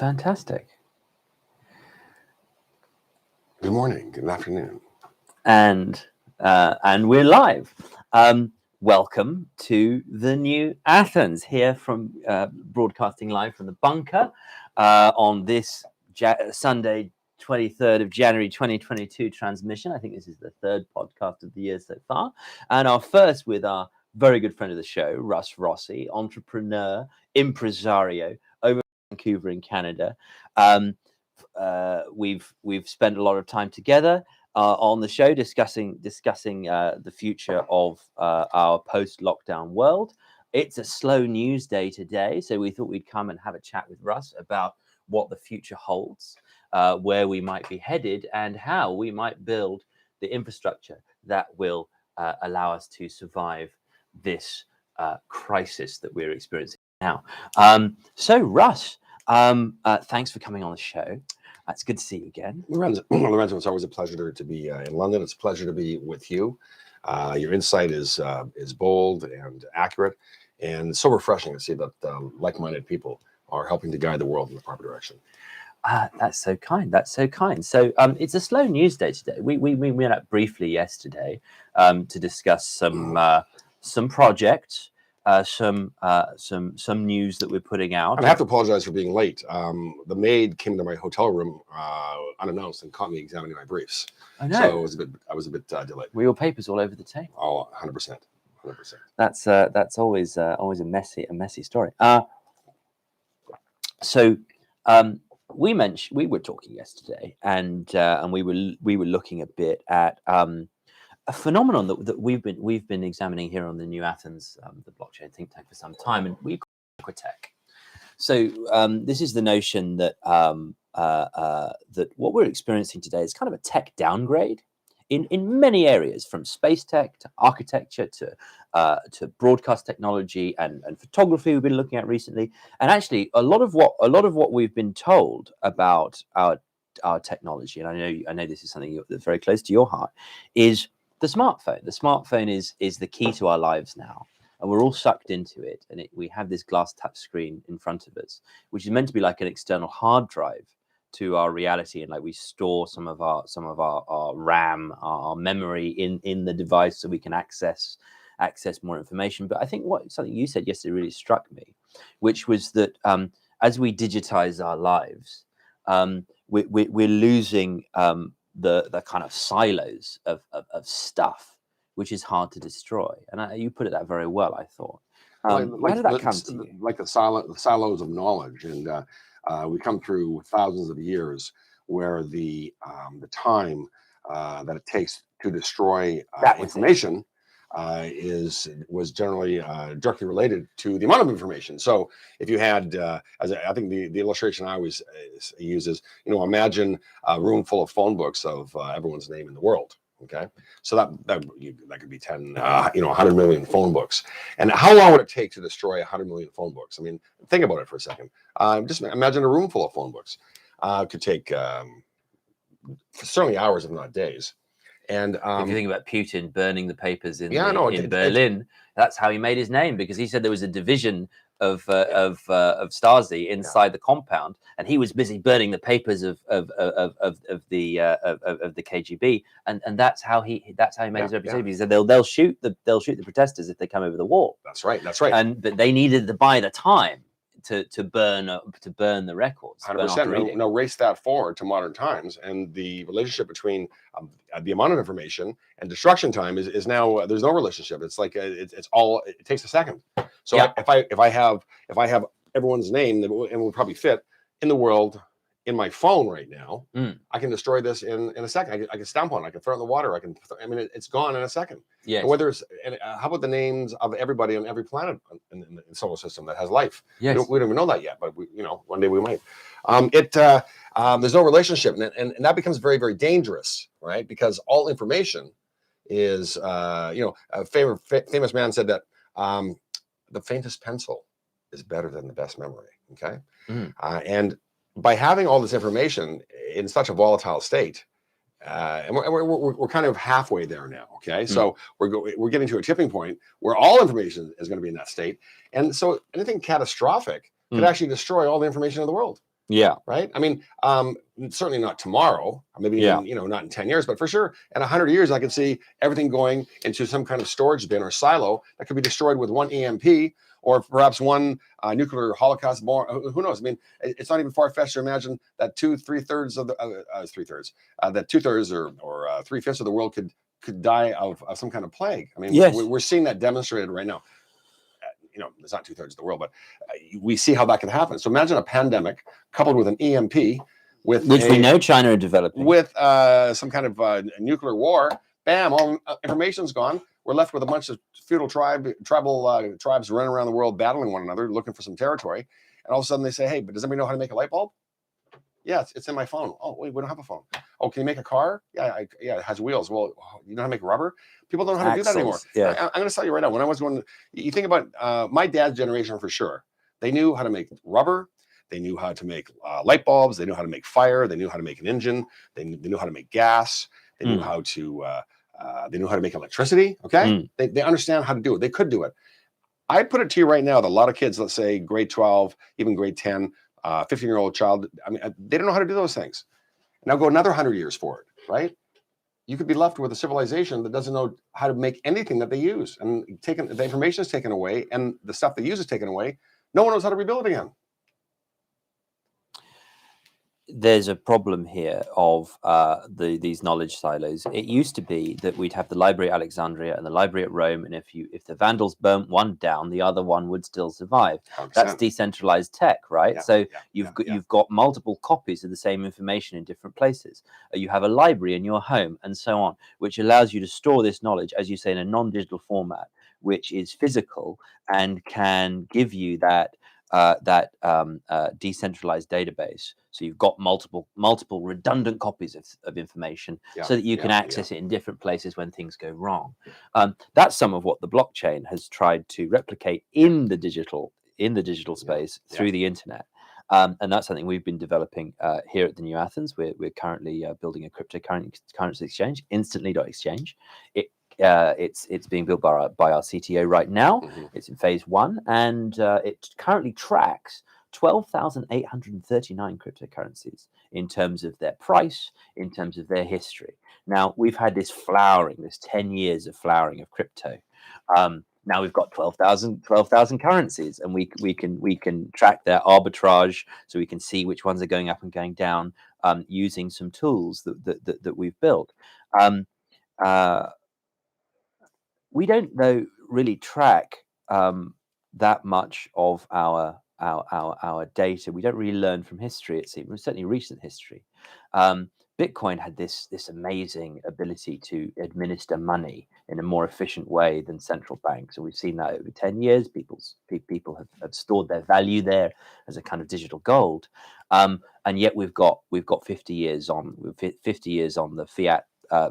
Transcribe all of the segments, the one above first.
Fantastic. Good morning, good afternoon. And we're live. Welcome to the new Athens, here from broadcasting live from the bunker on this Sunday, 23rd of January 2022 transmission. I think this is the third podcast of the year so far, and our first with our very good friend of the show, Russ Rossi, entrepreneur, impresario over in Vancouver in Canada. We've spent a lot of time together on the show discussing the future of our post-lockdown world. It's a slow news day today, so we thought we'd come and have a chat with Russ about what the future holds, where we might be headed, and how we might build the infrastructure that will allow us to survive this crisis that we're experiencing now. So Russ, thanks for coming on the show. It's good to see you again. Lorenzo, it's always a pleasure to be in London. It's a pleasure to be with you. Your insight is bold and accurate, and it's so refreshing to see that like-minded people are helping to guide the world in the proper direction. That's so kind. That's so kind. So it's a slow news day today. We met up briefly yesterday to discuss some projects. Some news that we're putting out. And I have to apologize for being late. The maid came to my hotel room unannounced and caught me examining my briefs. Oh, no. So I was a bit delayed. Were your papers all over the table? Oh, 100%. That's always a messy story. So we were talking yesterday, and we were looking a bit at a phenomenon that we've been examining here on the New Athens, the blockchain think tank, for some time, and we call it Aquatech. So this is the notion that that what we're experiencing today is kind of a tech downgrade in many areas, from space tech to architecture to broadcast technology and photography we've been looking at recently. And actually, a lot of what we've been told about our technology, and I know this is something that's very close to your heart, is the smartphone. The smartphone is the key to our lives now, and we're all sucked into it. And we have this glass touch screen in front of us, which is meant to be like an external hard drive to our reality, and like we store some of our RAM, our memory in the device, so we can access more information. But I think something you said yesterday really struck me, which was that as we digitize our lives, we're losing the kind of silos of stuff, which is hard to destroy. And you put it that very well, I thought. Where did that come to you? Like the silos of knowledge, and we come through thousands of years where the time that it takes to destroy information was generally directly related to the amount of information. So if you had, I think the illustration I always use is, imagine a room full of phone books of everyone's name in the world. Okay, so that could be 10, 100 million phone books. And how long would it take to destroy 100 million phone books? I mean, think about it for a second. Just imagine a room full of phone books. It could take certainly hours, if not days. And if you think about Putin burning the papers in Berlin, that's how he made his name, because he said there was a division of Stasi inside the compound, and he was busy burning the papers of the KGB, and that's how he made his reputation. He said they'll shoot the protesters if they come over the wall. That's right. But they needed to buy the time to burn the records. 100%. Now race that forward to modern times, and the relationship between the amount of information and destruction time is now, there's no relationship. It's like it takes a second. So if I have everyone's name, and will probably fit in the world in my phone right now, I can destroy this in a second. I can stamp on it. I can throw it in the water. It's gone in a second. Yeah. How about the names of everybody on every planet in the solar system that has life? Yes. We don't even know that yet, but one day we might. There's no relationship, and that becomes very, very dangerous, right? Because all information is, a famous man said that the faintest pencil is better than the best memory. Okay, and by having all this information in such a volatile state, and we're kind of halfway there now. Okay, so we're getting to a tipping point where all information is going to be in that state, and so anything catastrophic could actually destroy all the information in the world. Yeah. Right. I mean, certainly not tomorrow, maybe even, not in 10 years, but for sure in 100 years, I can see everything going into some kind of storage bin or silo that could be destroyed with one EMP, or perhaps one nuclear holocaust bomb. Who knows? I mean, it's not even far-fetched to imagine that three-thirds of the that 2/3 or 3/5 of the world could die of some kind of plague. I mean, Yes. we're seeing that demonstrated right now. It's not 2/3 of the world, but we see how that can happen. So imagine a pandemic coupled with an EMP, which we know China are developing, with some kind of nuclear war. Bam! All information's gone. We're left with a bunch of feudal tribal tribes running around the world, battling one another, looking for some territory. And all of a sudden they say, "Hey, but does anybody know how to make a light bulb?" Yeah, it's in my phone. Oh, wait, we don't have a phone. Oh, can you make a car? Yeah, it has wheels. Well, you know how to make rubber? People don't know how to do that anymore. Yeah. I'm going to tell you right now, when I was going, you think about my dad's generation for sure. They knew how to make rubber. They knew how to make light bulbs. They knew how to make fire. They knew how to make an engine. They knew how to make gas. They knew how to make electricity. Okay, they understand how to do it. They could do it. I put it to you right now that a lot of kids, let's say grade 12, even grade 10, 15-year-old child, I mean, they don't know how to do those things. Now go another 100 years forward, right? You could be left with a civilization that doesn't know how to make anything that they use, and the information is taken away, and the stuff they use is taken away. No one knows how to rebuild it again. There's a problem here of these knowledge silos. It used to be that we'd have the library at Alexandria and the library at Rome, and if the Vandals burnt one down, the other one would still survive. 100%. That's decentralized tech, right? Yeah, so you've got multiple copies of the same information in different places. You have a library in your home, and so on, which allows you to store this knowledge, as you say, in a non-digital format, which is physical and can give you that decentralized database. So you've got multiple redundant copies of information, so that you can access it in different places when things go wrong. That's some of what the blockchain has tried to replicate in the digital space through the internet. And that's something we've been developing here at the New Athens. We're currently building a cryptocurrency exchange, Instantly.exchange. It's being built by our CTO right now. It's in phase 1, and it currently tracks 12,839 cryptocurrencies in terms of their price, in terms of their history. Now, we've had this 10 years of flowering of crypto. Now we've got 12,000 currencies, and we can track their arbitrage, so we can see which ones are going up and going down using some tools that we've built. We don't though really track that much of our data. We don't really learn from history. It seems, certainly recent history. Bitcoin had this amazing ability to administer money in a more efficient way than central banks, and we've seen that over 10 years. People have stored their value there as a kind of digital gold, and yet we've got 50 years on the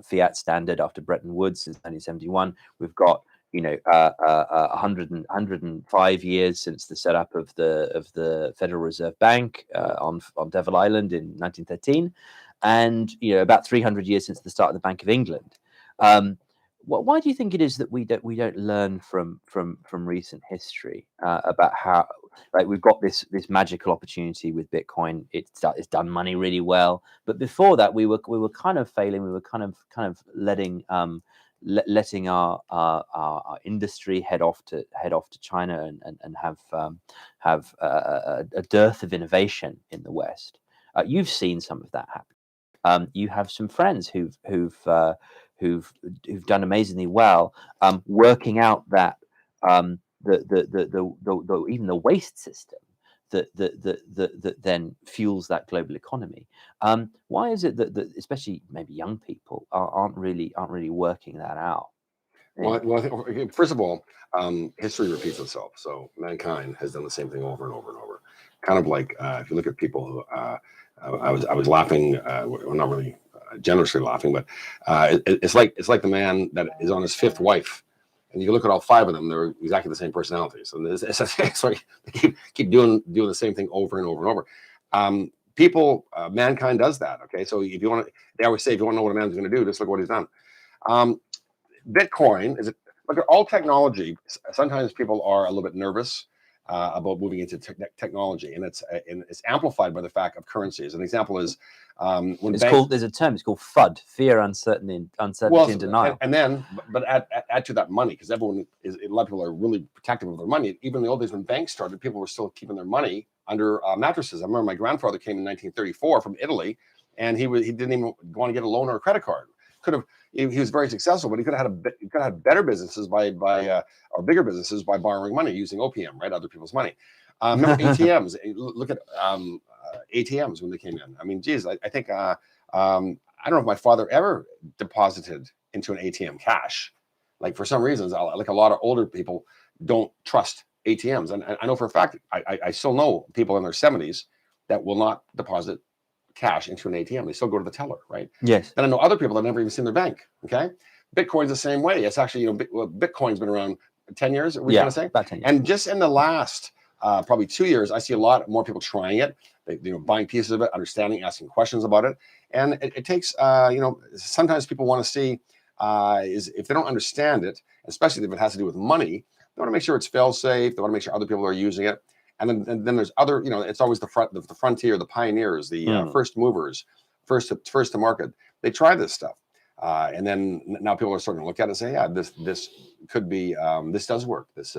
fiat standard after Bretton Woods since 1971. We've got 105 years since the setup of the Federal Reserve Bank on Devil Island in 1913, and about 300 years since the start of the Bank of England. Why do you think it is that we don't learn from recent history about how, like, we've got this magical opportunity with Bitcoin? It's done money really well, but before that we were kind of failing. We were kind of letting our industry head off to China and have a dearth of innovation in the West. You've seen some of that happen. You have some friends who've done amazingly well, working out that even the waste system that then fuels that global economy. Why is it that especially maybe young people aren't really working that out? Well, I think, first of all, history repeats itself. So mankind has done the same thing over and over and over. Kind of like if you look at people who I was laughing, well, not really generously laughing, but it's like the man that is on his 5th wife, and you look at all 5 of them; they're exactly the same personalities. And it's like they keep doing the same thing over and over and over. Mankind does that. Okay, so if you want to, they always say, if you want to know what a man's going to do, just look what he's done. Bitcoin look at all technology. Sometimes people are a little bit nervous about moving into technology, and it's amplified by the fact of currencies. An example is when there's a term, it's called FUD, fear, uncertainty, and denial. And then, but add to that money, because a lot of people are really protective of their money. Even in the old days when banks started, people were still keeping their money under mattresses. I remember my grandfather came in 1934 from Italy, and he didn't even want to get a loan or a credit card. He was very successful, but he could have had better businesses or bigger businesses by borrowing money using OPM, right? Other people's money. Remember ATMs? Look at ATMs when they came in. I mean, geez, I think I don't know if my father ever deposited into an ATM cash. Like, for some reasons, like a lot of older people don't trust ATMs, and I know for a fact I still know people in their 70s that will not deposit cash into an ATM. They still go to the teller, right? Yes. And I know other people that never even seen their bank. Okay, Bitcoin's the same way. It's actually, Bitcoin's been around 10 years. We're going to say about 10 years. And just in the last probably 2 years, I see a lot more people trying it. Buying pieces of it, understanding, asking questions about it, and it takes sometimes people want to see is if they don't understand it, especially if it has to do with money, they want to make sure it's fail safe. They want to make sure other people are using it. And then there's other, it's always the frontier, the pioneers, the first movers, first to market. They try this stuff, and then now people are starting to look at it and say, yeah, this could be, this does work. This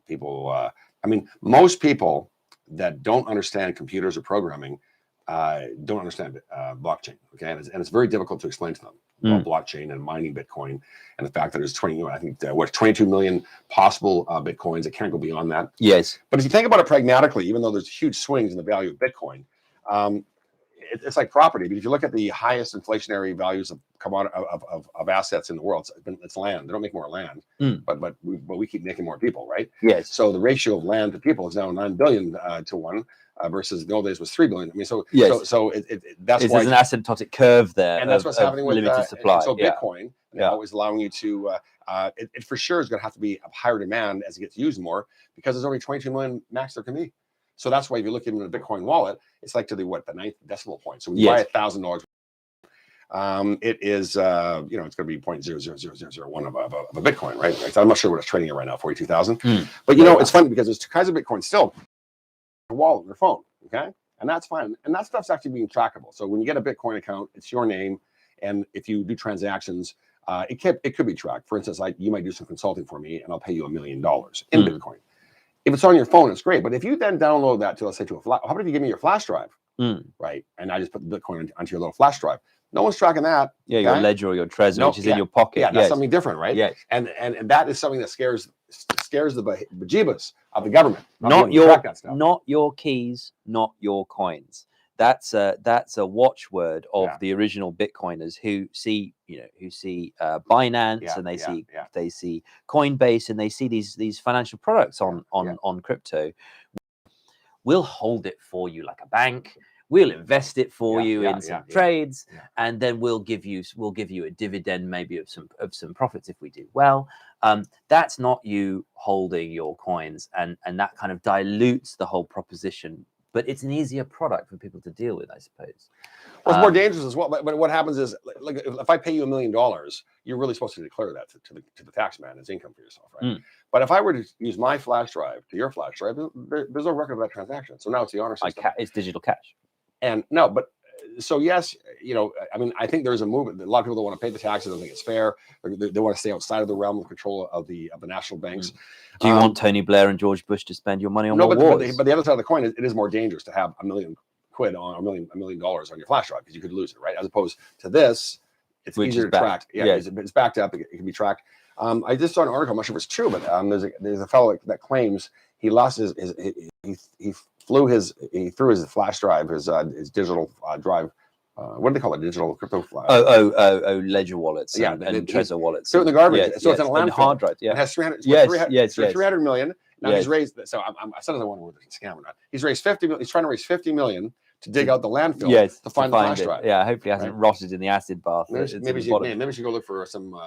people, I mean, most people that don't understand computers or programming don't understand blockchain. Okay, and it's very difficult to explain to them about blockchain and mining Bitcoin, and the fact that there's 22 million possible Bitcoins. It can't go beyond that. Yes. But if you think about it pragmatically, even though there's huge swings in the value of Bitcoin, it's like property. But if you look at the highest inflationary values of assets in the world, it's land. They don't make more land, but we keep making more people, right? Yes. So the ratio of land to people is now 9 billion to 1. Versus the old days was 3 billion. I mean, so yes. so that's why there's an asymptotic curve there, and that's what's happening with limited supply. And so Bitcoin now is allowing you to. It for sure is going to have to be of higher demand as it gets used more, because there's only 22 million max there can be. So that's why if you look even at a Bitcoin wallet, it's like to the 9th decimal point. So when you buy $1,000, it is it's going to be 0.00001 of a Bitcoin, right? So I'm not sure what it's trading at right now, 42,000. But it's funny because there's two kinds of Bitcoin still. Wallet on your phone, okay, and that's fine, and that stuff's actually being trackable. So when you get a Bitcoin account, it's your name, and if you do transactions, it could be tracked. For instance, like you might do some consulting for me, and I'll pay you $1 million in Bitcoin. If it's on your phone, it's great. But if you then download that to, let's say, to a flash, how about if you give me your flash drive, right? And I just put the Bitcoin onto your little flash drive. No one's tracking that. Yeah, your ledger or your Trezor, which is in your pocket. Yeah, that's something different, right? Yes. And that is something that scares the bejeebus of the government. Not your keys, not your coins. That's a watchword of the original Bitcoiners who see Binance and they see Coinbase and they see these financial products on crypto. We'll hold it for you like a bank. We'll invest it for you in some trades, and then we'll give you a dividend, maybe of some profits if we do well. That's not you holding your coins, and that kind of dilutes the whole proposition. But it's an easier product for people to deal with, I suppose. Well, it's more dangerous as well. But what happens is, like, if I pay you $1 million, you're really supposed to declare that to the tax man as income for yourself, right? But if I were to use my flash drive to your flash drive, there's no record of that transaction. So now it's the honor system. It's digital cash. And no, but so yes, I mean, I think there's a movement. A lot of people don't want to pay the taxes. Don't think it's fair. They want to stay outside of the realm of control of the national banks. Do you want Tony Blair and George Bush to spend your money on more wars? But the other side of the coin is it is more dangerous to have $1 million on $1 million on your flash drive, because you could lose it, right? As opposed to this, it's easier to track. It's backed up. It can be tracked. I just saw an article. I'm not sure if it's true, but there's a fellow that claims he lost he threw his flash drive, his digital drive. What do they call it? Digital crypto flash. Ledger wallets. And Trezor wallets. So in the garbage. So it's in a landfill. Hard drive. Yeah. It has 300. 300 million. Now he's raised. So I said I don't want to word it's a scam or not. He's raised 50 million. He's trying to raise 50 million to dig out the landfill to find the flash drive. Yeah. Hopefully, it hasn't rotted in the acid bath. Maybe we should go look for some.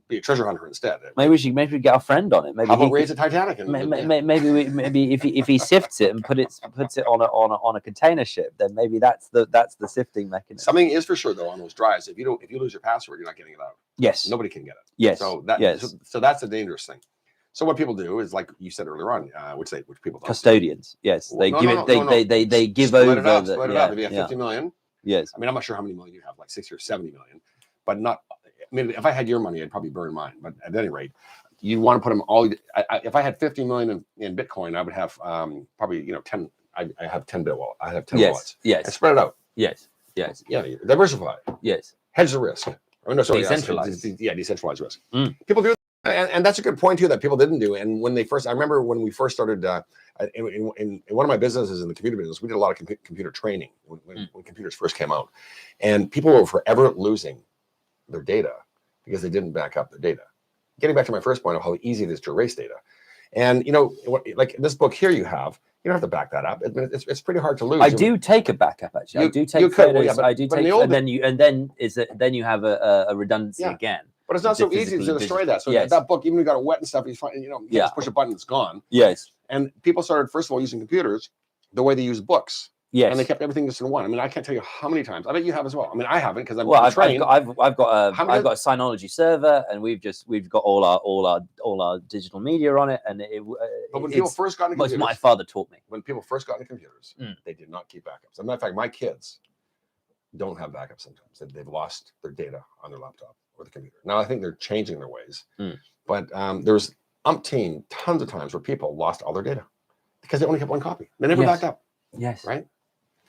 Be a treasure hunter instead. Maybe we get our friend on it. Maybe how about raise a Titanic? Maybe if he sifts it and puts it on a container ship, then maybe that's the sifting mechanism. Something is for sure though on those drives. If you lose your password, you're not getting it out. Yes. Nobody can get it. Yes. So that's the dangerous thing. So what people do is, like you said earlier on, which people don't custodians. Yes, well, they give it. They give split over it up. the. Split it up. If you have 50 million, yes. I mean, I'm not sure how many million you have, like 60 or 70 million, but not. I mean, if I had your money, I'd probably burn mine. But at any rate, you want to put them all. If I had 50 million in Bitcoin, I would have probably 10. I have 10 bill. I have 10 wallets. Yes. And spread it out. Yes. Yes. Yeah. Diversify. Yes. Hedge the risk. Oh, no, sorry. Decentralize. Decentralized risk. People do. And that's a good point too that people didn't do. And when I remember when we first started in one of my businesses in the computer business, we did a lot of computer training when computers first came out, and people were forever losing their data because they didn't back up their data. Getting back to my first point of how easy it is to erase data, and like this book here, you don't have to back that up. It's pretty hard to lose. I do take a backup actually. I do take photos. I do take, and then you have a redundancy again. But it's not so easy to destroy that. So that book, even if you got it wet and stuff, you just push a button, it's gone. Yes. And people started, first of all, using computers the way they use books. Yes. And they kept everything just in one. I mean, I can't tell you how many times. I bet you have as well. I mean, I haven't because I'm trained. I've got a Synology server, and we've got all our digital media on it. And but when people first got into computers, my father taught me. When people first got into computers, they did not keep backups. As a matter of fact, my kids don't have backups sometimes. They've lost their data on their laptop or the computer. Now I think they're changing their ways, but there's tons of times where people lost all their data because they only kept one copy. They never backed up. Yes. Right.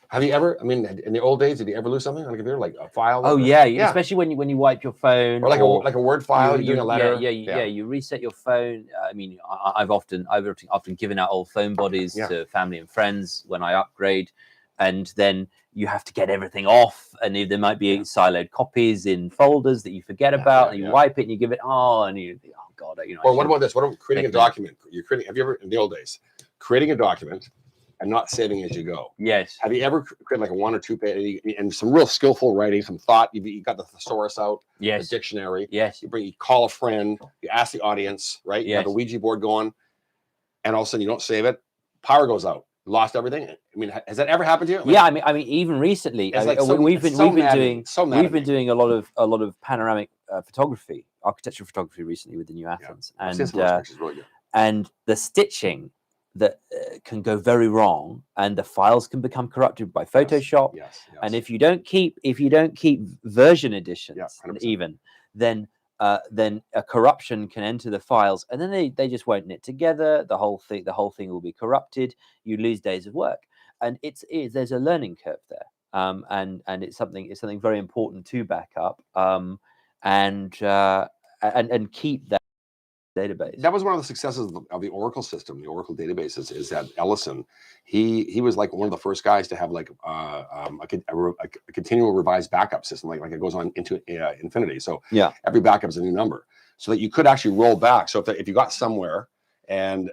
Have you ever? I mean, in the old days, did you ever lose something on a computer, like a file? Oh yeah, especially when you wipe your phone, or like a Word file. You're doing a letter. Yeah. You reset your phone. I mean, I've often given out old phone bodies to family and friends when I upgrade, and then you have to get everything off, and there might be siloed copies in folders that you forget about, and you wipe it and you give it God, Or what about this? What about creating a document? Have you ever, in the old days, creating a document and not saving as you go? Yes. Have you ever created like a 1 or 2 page and some real skillful writing, some thought? You got the thesaurus out, the dictionary. Yes. You call a friend, you ask the audience, right? You have the Ouija board going, and all of a sudden you don't save it. Power goes out. Lost everything. I mean, has that ever happened to you? I mean, even recently, we've been doing a lot of panoramic photography, architectural photography recently with the New Athens, and the stitching that can go very wrong, and the files can become corrupted by Photoshop. Yes. And if you don't keep version editions, even then a corruption can enter the files, and then they just won't knit together. The whole thing will be corrupted. You lose days of work, and there's a learning curve there, and it's something very important to back up, and keep that database. That was one of the successes of the Oracle system, the Oracle databases, is that Ellison, he was like one of the first guys to have like a continual revised backup system, like it goes on into infinity. So every backup is a new number, so that you could actually roll back. So if you got somewhere and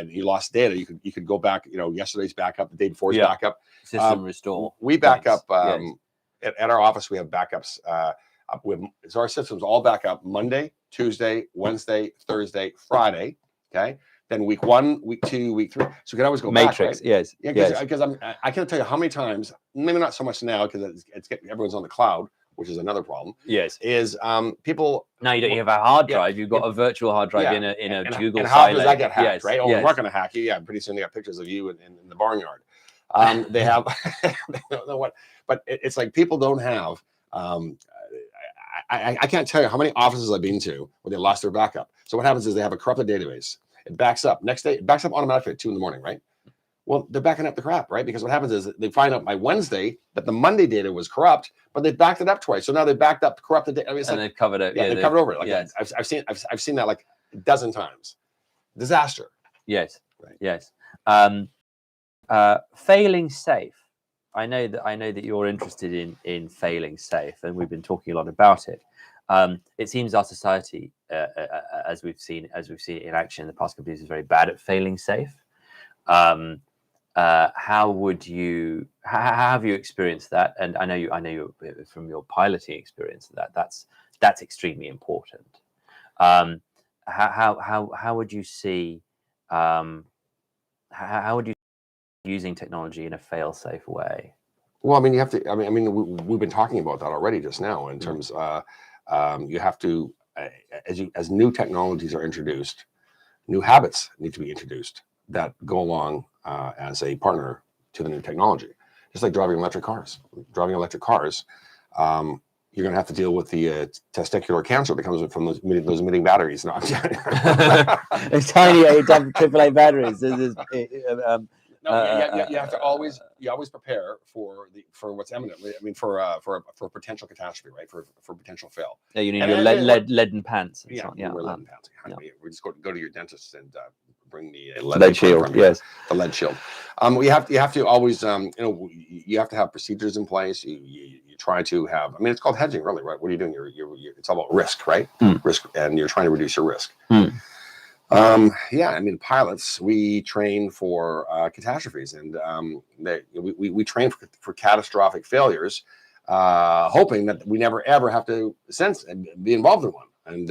you lost data, you could go back, yesterday's backup, the day before's backup, system restore. We back up at our office. We have backups. So our systems all back up Monday, Tuesday, Wednesday, Thursday, Friday. Okay. Then week 1, week 2, week 3. So you can always go back, right? Yes. Because I can't tell you how many times, maybe not so much now because everyone's on the cloud, which is another problem. Yes. Is people now you don't have a hard drive, you've got a virtual hard drive in a Google and how silo. does that get hacked, yes. right? We're not gonna hack you. Yeah, pretty soon they got pictures of you in the barnyard. They have they don't know what, but it's like people don't have I can't tell you how many offices I've been to where they lost their backup. So what happens is they have a corrupted database. It backs up. Next day, it backs up automatically at 2 a.m, right? Well, they're backing up the crap, right? Because what happens is they find out by Wednesday that the Monday data was corrupt, but they backed it up twice. So now they backed up corrupted data. I mean, they've covered it. They've covered over it. Like I've seen that like a dozen times. Disaster. Yes. Right. Yes. Failing safe. I know that you're interested in failing safe, and we've been talking a lot about it. It seems our society, as we've seen it in action in the past couple of years, is very bad at failing safe. How have you experienced that? And I know you from your piloting experience that's extremely important. How would you see how would you using technology in a fail-safe way? Well, I mean, you have to. I mean, we've been talking about that already just now. In terms, you have to, as new technologies are introduced, new habits need to be introduced that go along as a partner to the new technology. Just like driving electric cars. Driving electric cars, you're going to have to deal with the testicular cancer that comes from those emitting batteries. No, it's tiny AAA batteries. You have to always prepare for what's imminent. I mean, for potential catastrophe, right? For potential fail. Yeah, you need your leaden pants. Yeah, yeah, wear leaden pants. Yeah. We just go to your dentist and bring the lead shield. Yes, the lead shield. You have to always you have to have procedures in place. You try to have. I mean, it's called hedging, really, right? What are you doing? It's all about risk, right? Risk, and you're trying to reduce your risk. Yeah, I mean, pilots, we train for catastrophes, and we train for catastrophic failures, hoping that we never ever have to sense and be involved in one. And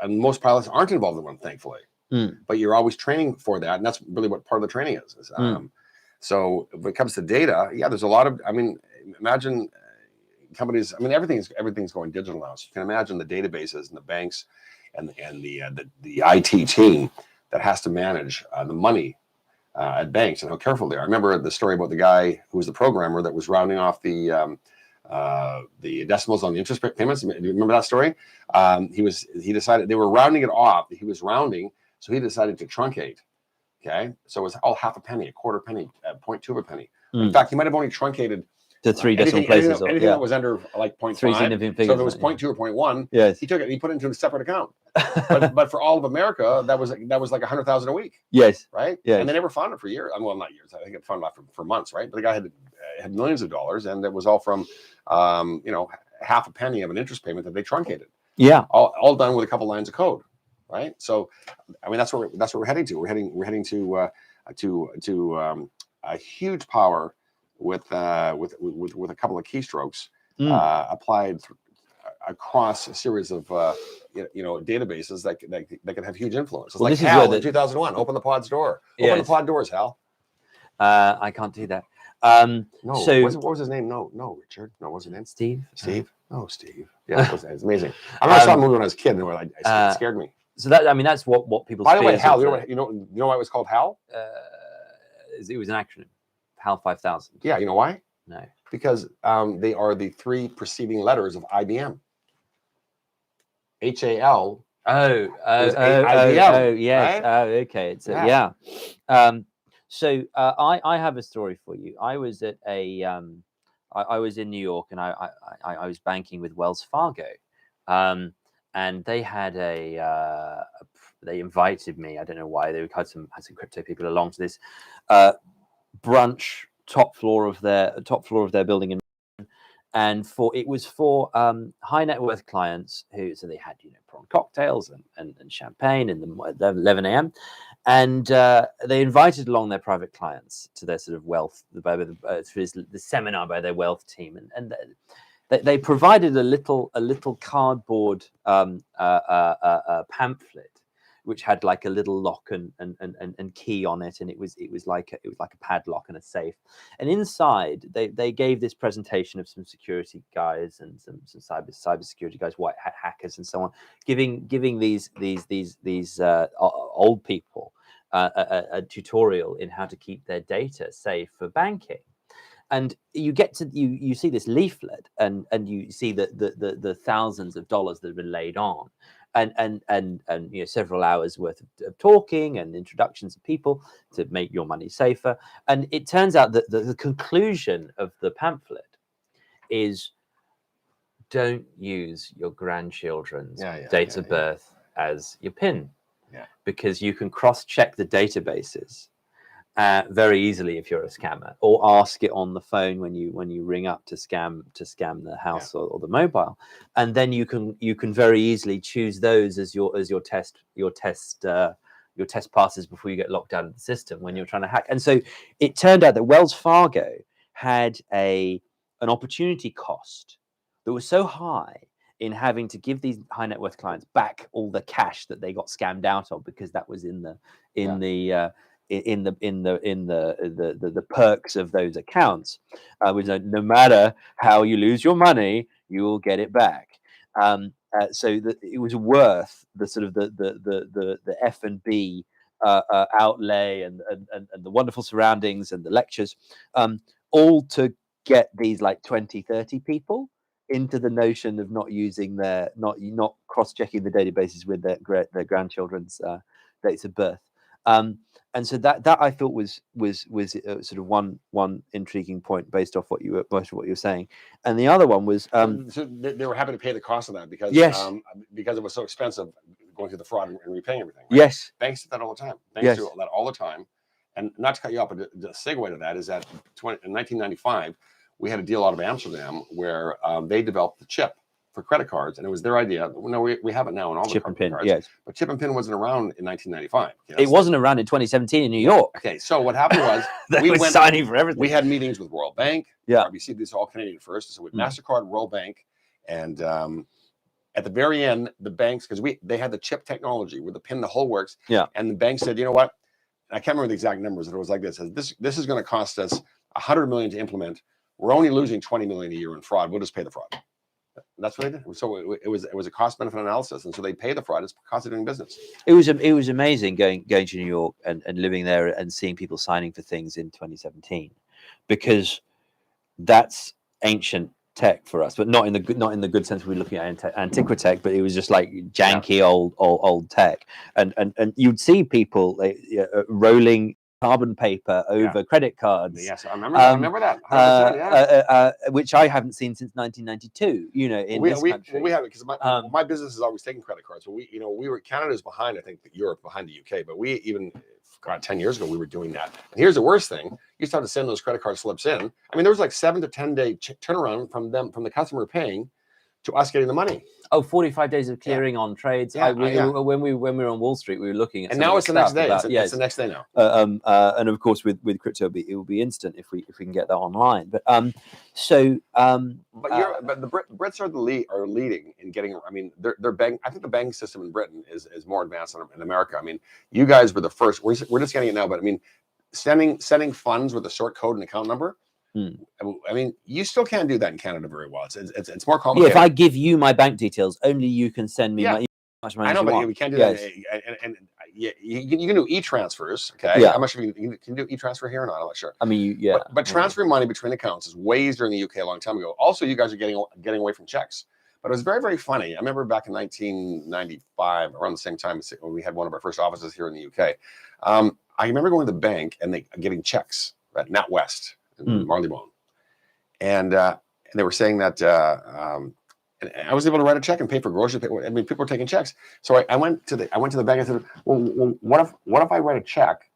and most pilots aren't involved in one, thankfully. But you're always training for that, and that's really what part of the training is. So when it comes to data, yeah, there's a lot of. I mean, imagine companies. I mean, everything's going digital now. So you can imagine the databases and the banks. And the IT team that has to manage the money at banks and how careful they are. I remember the story about the guy who was the programmer that was rounding off the decimals on the interest payments. Do you remember that story? He decided they were rounding it off. He was rounding, so he decided to truncate. Okay, so it was all half a penny, a quarter penny, 0.2 of a penny. In fact, he might have only truncated to 3 decimal places. Anything that was under like 0.5. So if it was 0.2 or 0.1, yes, he took it. He put it into a separate account. but for all of America, that was like $100,000 a week. Yes, right. Yes. And they never funded for years. Well, not years. I think it funded for months, right? But the guy had millions of dollars, and it was all from half a penny of an interest payment that they truncated. Yeah, all done with a couple lines of code, right? So, I mean, that's where we're heading to. We're heading to a huge power with a couple of keystrokes applied across a series of databases that can have huge influence. It's like Hal in 2001. Open the pod's door. Open the pod doors, Hal. I can't do that. No. So what was his name? No, Richard. No, what was his name? Steve. Oh, Steve. Yeah, it's amazing. I remember I saw a movie when I was a kid, and it scared me. So that's what people. By the way, Hal. You know why it was called Hal? It was an acronym. HAL 5000. Yeah, you know why? No. Because they are the 3 preceding letters of IBM. HAL. IBM. Oh, yes. Right? Oh, okay. So yeah. So I have a story for you. I was at I was in New York, and I was banking with Wells Fargo, and they had they invited me. I don't know why. They had some crypto people along to this brunch, top floor of their building in, and it was for high net worth clients so they had prawn cocktails and champagne in the 11 a.m. and they invited along their private clients to their sort of wealth the seminar by their wealth team, and they provided a little cardboard pamphlet which had like a little lock and key on it, and it was like a padlock and a safe. And inside, they gave this presentation of some security guys and some cyber security guys, white hat hackers, and so on, giving these old people a tutorial in how to keep their data safe for banking. And you get to you see this leaflet, and you see the thousands of dollars that have been laid on. And several hours worth of talking and introductions of people to make your money safer. And it turns out that the conclusion of the pamphlet is, don't use your grandchildren's dates of birth as your PIN, because you can cross-check the databases very easily if you're a scammer, or ask it on the phone when you ring up to scam the house or the mobile, and then you can very easily choose those as your test passes before you get locked out of the system when you're trying to hack. And so it turned out that Wells Fargo had an opportunity cost that was so high in having to give these high net worth clients back all the cash that they got scammed out of, because that was in the perks of those accounts, which no matter how you lose your money, you will get it back. so that it was worth the sort of the F&B outlay and the wonderful surroundings and the lectures, all to get these like 20, 30 people into the notion of not using not cross-checking the databases with their grandchildren's dates of birth. And so that I thought was sort of one intriguing point based off what you were saying, and the other one was so they were happy to pay the cost of that because yes, because it was so expensive going through the fraud and repaying everything. Right? Yes, banks do that all the time. Banks do that all the time. And not to cut you off, but the segue to that is that in 1995 we had a deal out of Amsterdam where they developed the chip for credit cards, and it was their idea. No, we have it now in all chip the and pin, cards. yes. But chip and pin wasn't around in 1995. It wasn't around in 2017 in New York. Okay, so what happened was we went signing for everything. We had meetings with Royal Bank, RBC. These are all Canadian first. So with MasterCard, Royal Bank, and at the very end, the banks, because they had the chip technology with the pin, the whole works. Yeah. And the bank said, you know what? I can't remember the exact numbers, but it was like this: this is going to cost us $100 million to implement. We're only losing $20 million a year in fraud. We'll just pay the fraud. That's what they did. So it was a cost benefit analysis, and so they pay the fraud. It's cost of doing business. It was amazing going to New York and living there and seeing people signing for things in 2017, because that's ancient tech for us, but not in the good sense we're looking at antiquitech, but it was just like janky old tech, and you'd see people rolling carbon paper over credit cards. Yes, I remember that. Which I haven't seen since 1992. In this country, we have it because my business is always taking credit cards. So Canada's behind. I think Europe behind the UK, but we even 10 years ago we were doing that. And here's the worst thing: you start to send those credit card slips in. I mean, there was like 7 to 10 day turnaround from the customer paying to us getting the money. 45 days of clearing on trades. When we were on Wall Street, we were looking at. And now it's the next day. It's the next day now. And of course, with crypto, it will be instant if we can get that online. But but the Brits are leading in getting. I mean, their bank. I think the banking system in Britain is more advanced than in America. I mean, you guys were the first. We're just getting it now, but I mean, sending funds with a sort code and account number. I mean, you still can't do that in Canada very well. It's more complicated. Yeah, if I give you my bank details, only you can send me much money. I know, but we can't do that. And you can do e-transfers. Okay, I'm not sure if you can do e-transfer here or not. I'm not sure. I mean, but transferring money between accounts is way easier in the UK a long time ago. Also, you guys are getting away from checks. But it was very, very funny. I remember back in 1995, around the same time when we had one of our first offices here in the UK. I remember going to the bank and getting checks at NatWest. Marylebone, and they were saying that I was able to write a check and pay for groceries. I mean, people were taking checks. So I went to the bank and said, "Well, what if I write a check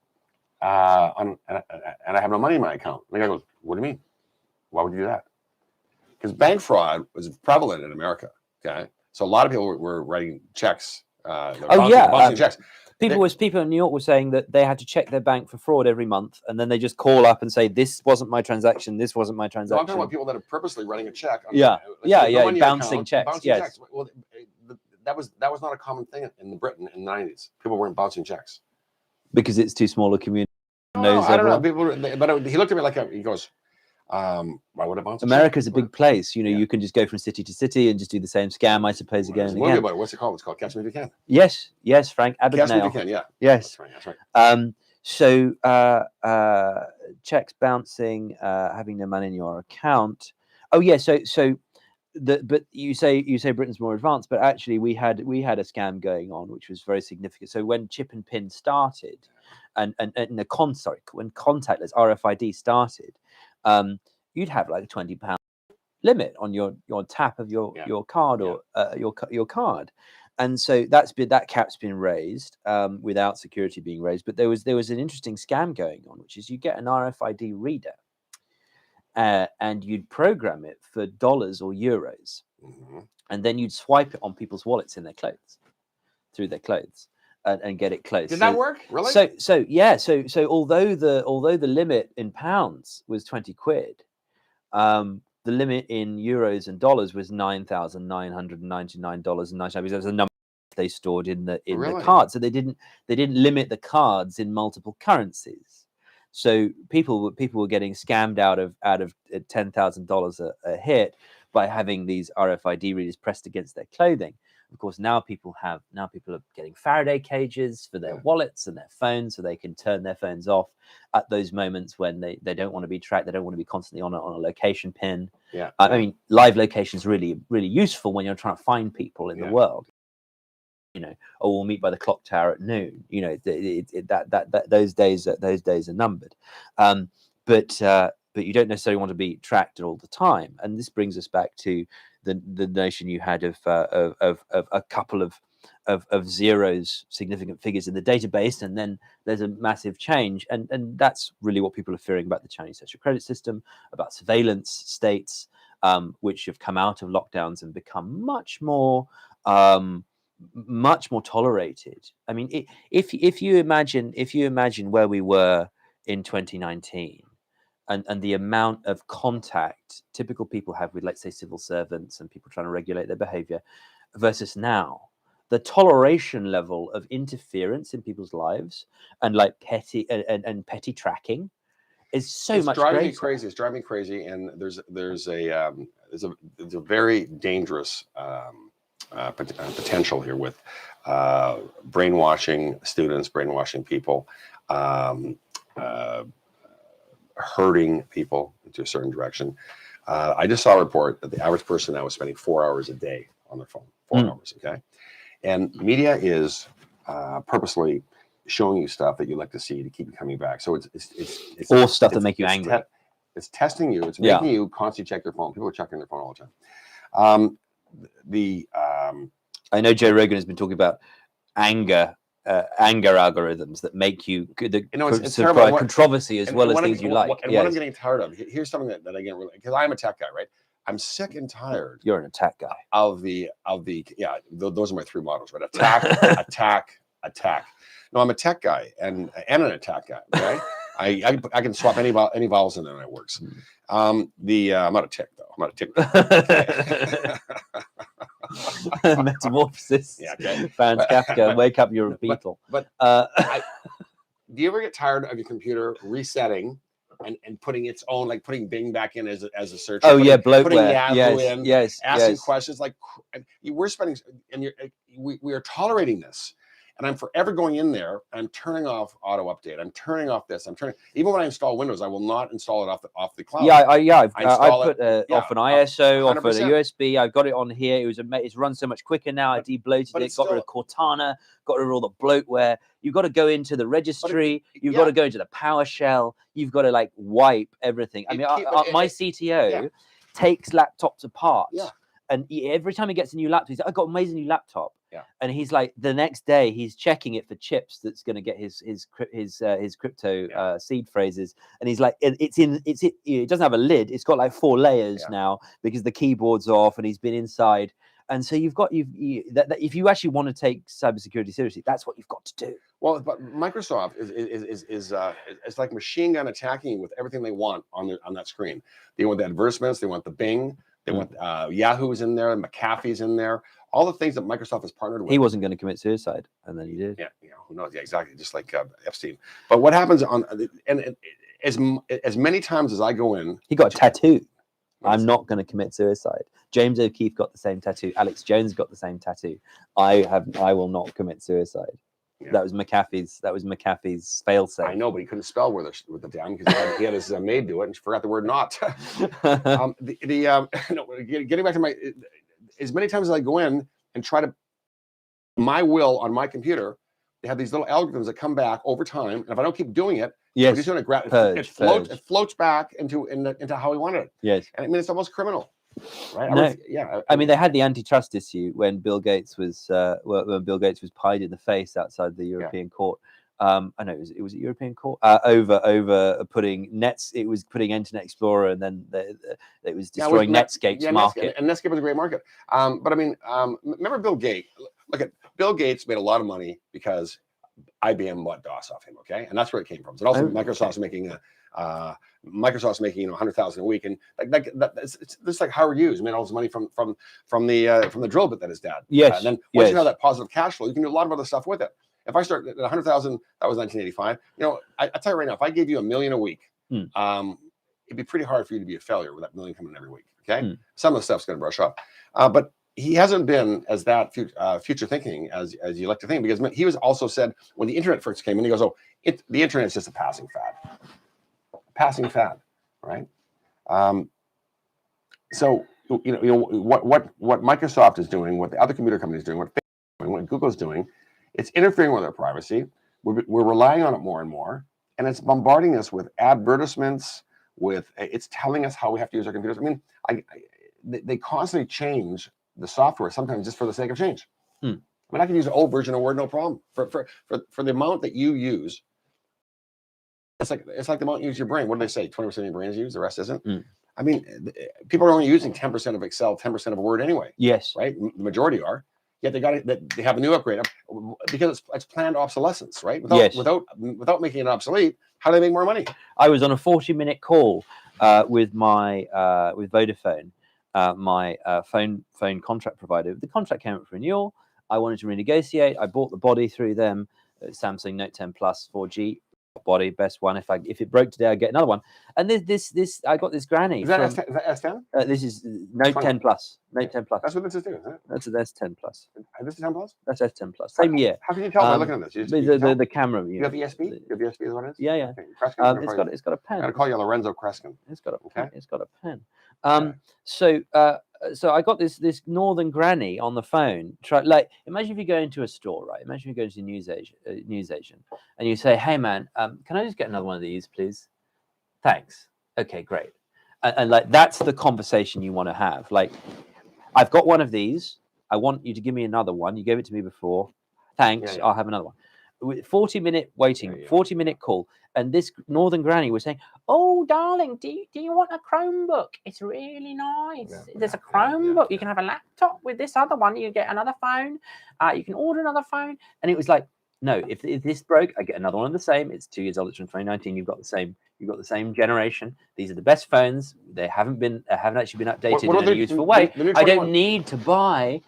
and I have no money in my account?" And the guy goes, "What do you mean? Why would you do that?" Because bank fraud was prevalent in America. Okay, so a lot of people were writing checks. Bouncing checks. People in New York were saying that they had to check their bank for fraud every month, and then they just call up and say, "This wasn't my transaction. This wasn't my transaction." I'm talking about people that are purposely running a check. Bouncing checks. Yes. Well, that was not a common thing in Britain in the 90s. People weren't bouncing checks because it's too small a community. I don't know. But he looked at me like he goes, "Why would I bounce?" America's a big place. You can just go from city to city and just do the same scam, I suppose, again and again. What's it called? It's called Catch Me If You Can. Yes, Frank Abagnale. Catch Me If You Can. Yeah. Yes. That's right. So checks bouncing, having no money in your account. Oh yeah. But you say Britain's more advanced, but actually we had a scam going on which was very significant. So when chip and pin started, and when contactless RFID started, you'd have like a £20 limit on your tap of your card or your card, and so that cap's been raised without security being raised. But there was an interesting scam going on, which is you get an RFID reader, and you'd program it for dollars or euros, and then you'd swipe it on people's wallets in their clothes, through their clothes. And get it close. Did that work? Really? So although the limit in pounds was £20, the limit in euros and dollars was $9,999.99. Because that was the number they stored in the card. So they didn't limit the cards in multiple currencies. So people were getting scammed out of $10,000 a hit. by having these RFID readers pressed against their clothing. Of course, now people are getting Faraday cages for their wallets and their phones, so they can turn their phones off at those moments when they don't want to be tracked. They don't want to be constantly on a location pin. I mean, live location is really, really useful when you're trying to find people in the world. You know, oh, we'll meet by the clock tower at noon. You know, those days are numbered. But you don't necessarily want to be tracked all the time. And this brings us back to the notion you had of a couple of zeros, significant figures in the database, and then there's a massive change. And that's really what people are fearing about the Chinese social credit system, about surveillance states, which have come out of lockdowns and become much more tolerated. I mean, if you imagine where we were in 2019, and the amount of contact typical people have with, let's say, civil servants and people trying to regulate their behavior, versus now, the toleration level of interference in people's lives and like petty tracking is so much greater. It's driving me crazy, and there's a very dangerous potential here with brainwashing students, brainwashing people, herding people into a certain direction. I just saw a report that the average person now is spending 4 hours a day on their phone. 4 hours, okay? And media is purposely showing you stuff that you like to see to keep you coming back. So it's all stuff that make you angry. It's testing you. It's making you constantly check their phone. People are checking their phone all the time. I know Joe Rogan has been talking about anger algorithms that make you it's controversy as well as things you like. And what I'm getting tired of, here's something that I get really, because I'm a tech guy, right? I'm sick and tired. You're an attack guy. Those are my 3 models, right? Attack. No, I'm a tech guy and an attack guy, right? I can swap any vowels in there and it works. I'm not a tick though. I'm not a tick. Metamorphosis. Franz Kafka. Wake up, you're a beetle. But do you ever get tired of your computer resetting and putting its own, like putting Bing back in as a search? Bloatware. Putting Yahoo in. Yes. Asking questions like we're spending, and we are tolerating this. And I'm forever going in there. I'm turning off auto update. I'm turning off this. Even when I install Windows, I will not install it off the cloud. I put off an ISO, off a USB. I've got it on here. It's run so much quicker now. I debloated it. Got rid of Cortana. Got rid of all the bloatware. You've got to go into the registry. You've got to go into the PowerShell. You've got to like wipe everything. I mean, my CTO takes laptops apart. And every time he gets a new laptop, he's like, "I got an amazing new laptop." And he's like, the next day he's checking it for chips that's going to get his crypto seed phrases, and he's like, it doesn't have a lid. It's got like 4 layers now because the keyboard's off, and he's been inside. And so if you actually want to take cybersecurity seriously, that's what you've got to do. Well, but Microsoft is like machine gun attacking you with everything they want on that screen. They want the advertisements. They want the Bing. They want Yahoo's in there, McAfee's in there, all the things that Microsoft has partnered with. He wasn't going to commit suicide, and then he did. Yeah, who knows? Yeah, exactly. Just like Epstein. But what happens as many times as I go in, he got a tattoo. I'm not going to commit suicide. James O'Keefe got the same tattoo. Alex Jones got the same tattoo. I will not commit suicide. Yeah. That was McAfee's fail-safe. I know, but he couldn't spell with the down because he had his maid do it and she forgot the word "not." Getting back to as many times as I go in and try to my will on my computer, they have these little algorithms that come back over time, and if I don't keep doing it, it floats back into how we wanted it. Yes, and I mean it's almost criminal. Right? I mean, they had the antitrust issue when Bill Gates was pied in the face outside the European court. I know it was a European court over putting Nets. It was putting Internet Explorer, and then it was destroying Netscape's market. And Netscape was a great market. But I mean, remember Bill Gates? Look at Bill Gates made a lot of money because IBM bought DOS off him. Okay, and that's where it came from. And also Microsoft's making Microsoft's making 100,000 a week, and it's like Howard Hughes made all his money from the drill bit that his dad. Yes. And then once you have that positive cash flow, you can do a lot of other stuff with it. If I start at 100,000, that was 1985. I tell you right now, if I gave you $1 million a week, it'd be pretty hard for you to be a failure with that $1 million coming in every week. Okay, some of the stuff's going to brush up, but he hasn't been as that future thinking as you like to think, because he was also said when the internet first came in, he goes, "Oh, the internet's just a passing fad, right?" So what Microsoft is doing, what the other computer companies are doing, what Facebook is doing, what Google's doing, it's interfering with our privacy. We're relying on it more and more, and it's bombarding us with advertisements. It's telling us how we have to use our computers. I mean, they constantly change the software, sometimes just for the sake of change. I mean, I can use an old version of Word, no problem. For the amount that you use, it's like the amount you use your brain. What do they say? 20% of your brain is used, the rest isn't. I mean, people are only using 10% of Excel, 10% of Word anyway. Yes, right. The majority are. Yet they have a new upgrade because it's planned obsolescence, right? Without making it obsolete, how do they make more money? I was on a 40-minute call with Vodafone, my phone contract provider. The contract came up for renewal. I wanted to renegotiate. I bought the body through them, Samsung Note 10 Plus 4G body, best one. If it broke today, I'd get another one. And this I got this granny. Is that S10? This is Note 10 Plus. Note 10 Plus. That's what this is doing, isn't it? That's S10 Plus. This is 10 Plus? That's S10 Plus. Same year. How can you tell by looking at this? The camera. You have the ESP? You have the ESP is what it is? Yeah. Okay. It's got a pen. I'm going to call you Lorenzo Kreskin. It's got a pen. It's got a pen. So I got this northern granny on the phone. Imagine if you go into a store, right? Imagine if you go into a newsagent, and you say, "Hey man, can I just get another one of these, please? Thanks. Okay, great." And like that's the conversation you want to have. Like, I've got one of these. I want you to give me another one. You gave it to me before. Thanks. I'll have another one. 40-minute waiting, 40-minute call. And this northern granny was saying, "Oh, darling, do you want a Chromebook? It's really nice. There's a Chromebook. You can have a laptop with this other one. You get another phone. You can order another phone." And it was like, no, if this broke, I get another one of the same. It's 2 years old. It's from 2019. You've got the same generation. These are the best phones. They haven't actually been updated in a useful way. I don't need to buy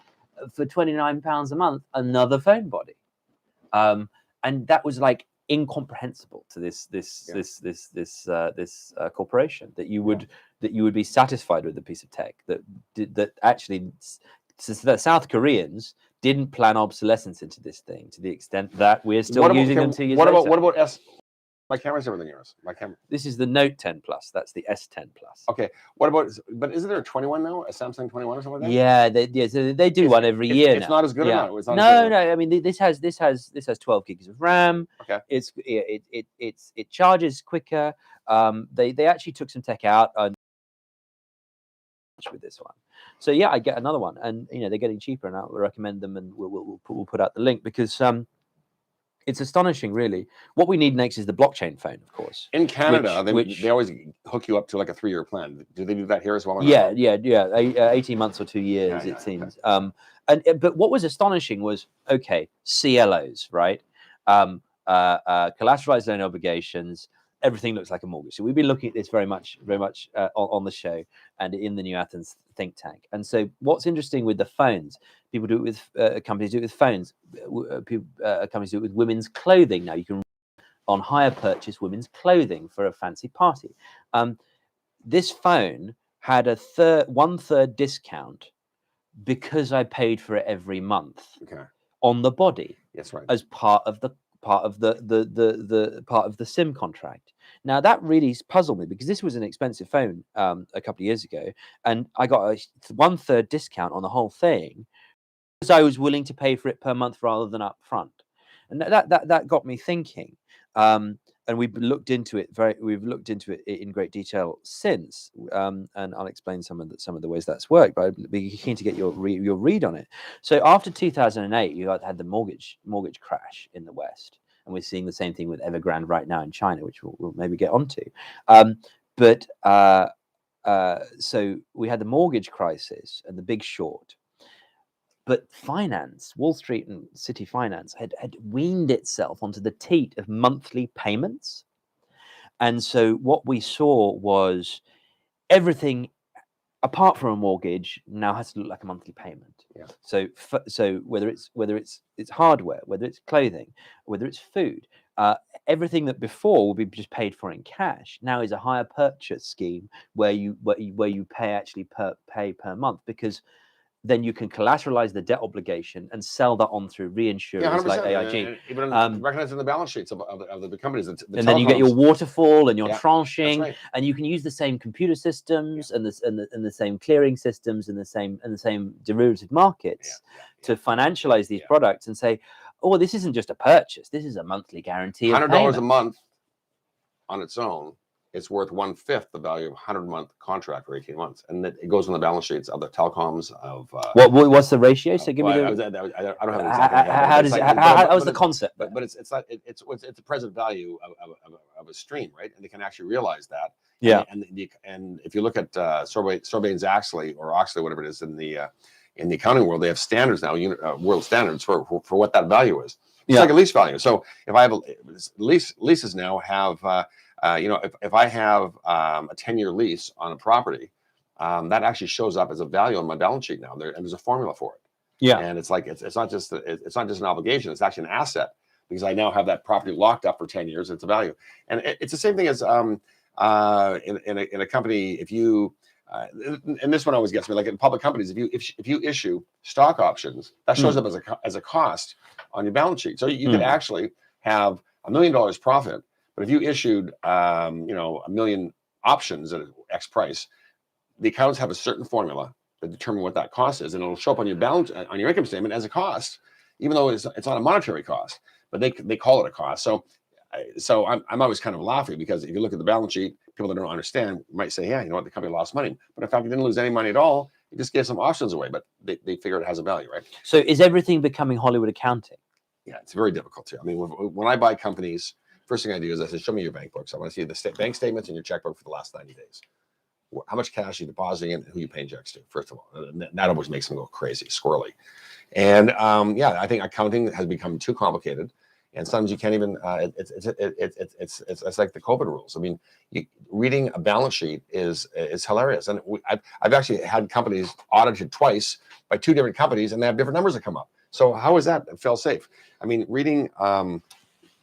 for £29 a month another phone body. And that was like incomprehensible to this corporation, that you would be satisfied with a piece of tech that actually that South Koreans didn't plan obsolescence into this thing to the extent that we're still using them 2 years later. What about my camera's everything yours? My camera. This is the Note 10 Plus. That's the S10 Plus. Okay. What about? But isn't there a 21 now? A Samsung 21 or something like that? Yeah, so they do one every year now. It's not as good. Yeah. Or not? No. I mean, this has 12 gigs of RAM. Okay. It charges quicker. They actually took some tech out with this one. So yeah, I get another one, and they're getting cheaper, and I'll recommend them, and we'll put out the link, because it's astonishing, really. What we need next is the blockchain phone, of course. In Canada, they always hook you up to like a 3-year plan. Do they do that here as well? Yeah. 18 months or 2 years, it seems. Okay. But what was astonishing was, okay, CLOs, right? Collateralized loan obligations. Everything looks like a mortgage. So we've been looking at this very much on the show and in the New Athens think tank. And so what's interesting with the phones, people do it with companies do it with phones. Companies do it with women's clothing. Now you can on hire purchase women's clothing for a fancy party. This phone had a 1/3 discount because I paid for it every month on the body. That's right. As part of the SIM contract. Now that really puzzled me, because this was an expensive phone a couple of years ago, and I got a 1/3 discount on the whole thing because I was willing to pay for it per month rather than up front. And that got me thinking. And we've looked into it in great detail since, and I'll explain some of the ways that's worked. But I'd be keen to get your read on it. So after 2008, you had the mortgage crash in the West, and we're seeing the same thing with Evergrande right now in China, which we'll maybe get onto. So we had the mortgage crisis and the Big Short. But finance, Wall Street and City Finance had weaned itself onto the teat of monthly payments. And so what we saw was everything apart from a mortgage now has to look like a monthly payment. Yeah. So whether it's hardware, whether it's clothing, whether it's food, everything that before would be just paid for in cash now is a hire purchase scheme where you pay per month, because then you can collateralize the debt obligation and sell that on through reinsurers like 100%. AIG. And even recognizing the balance sheets of the companies. The And then you get your waterfall and your Yeah, tranching, right. and you can use the same computer systems and the same clearing systems and the same derivative markets to financialize these products and say, oh, this isn't just a purchase. This is a monthly guarantee of $100 a month on its own. It's worth 1/5 the value of a 100-month contract for 18 months, and it goes on the balance sheets of the telecoms. Of what's the ratio? So give me the. I don't have an exact. How was the concept? But it's a present value of a stream, right? And they can actually realize that. Yeah. And if you look at Sarbanes-Oxley or Oxley, whatever it is in the accounting world, they have standards now, world standards for what that value is. It's like a lease value. So if I have leases now have. If I have a 10-year lease on a property, that actually shows up as a value on my balance sheet now. And there's a formula for it. Yeah. And it's like it's not just an obligation; it's actually an asset, because I now have that property locked up for 10 years. It's a value, and it's the same thing as in a company. If you and this one always gets me, like in public companies, if you issue stock options, that shows up as a cost on your balance sheet. So you could actually have $1 million profit. But if you issued, 1 million options at X price, the accountants have a certain formula that determine what that cost is, and it'll show up on your balance, on your income statement as a cost, even though it's not a monetary cost, but they call it a cost. So I'm always kind of laughing, because if you look at the balance sheet, people that don't understand might say, yeah, you know what, the company lost money, but in fact, it didn't lose any money at all. It just gave some options away, but they figure it has a value, right? So is everything becoming Hollywood accounting? Yeah, it's very difficult too. I mean, when I buy companies, first thing I do is I say, show me your bank books. I want to see the bank statements and your checkbook for the last 90 days. How much cash are you depositing in, and who you paying checks to, first of all. And that always makes them go crazy, squirrely. And I think accounting has become too complicated. And sometimes you can't even, it's like the COVID rules. I mean, reading a balance sheet is hilarious. And I've actually had companies audited twice by 2 different companies, and they have different numbers that come up. So how is that fail safe? I mean, reading,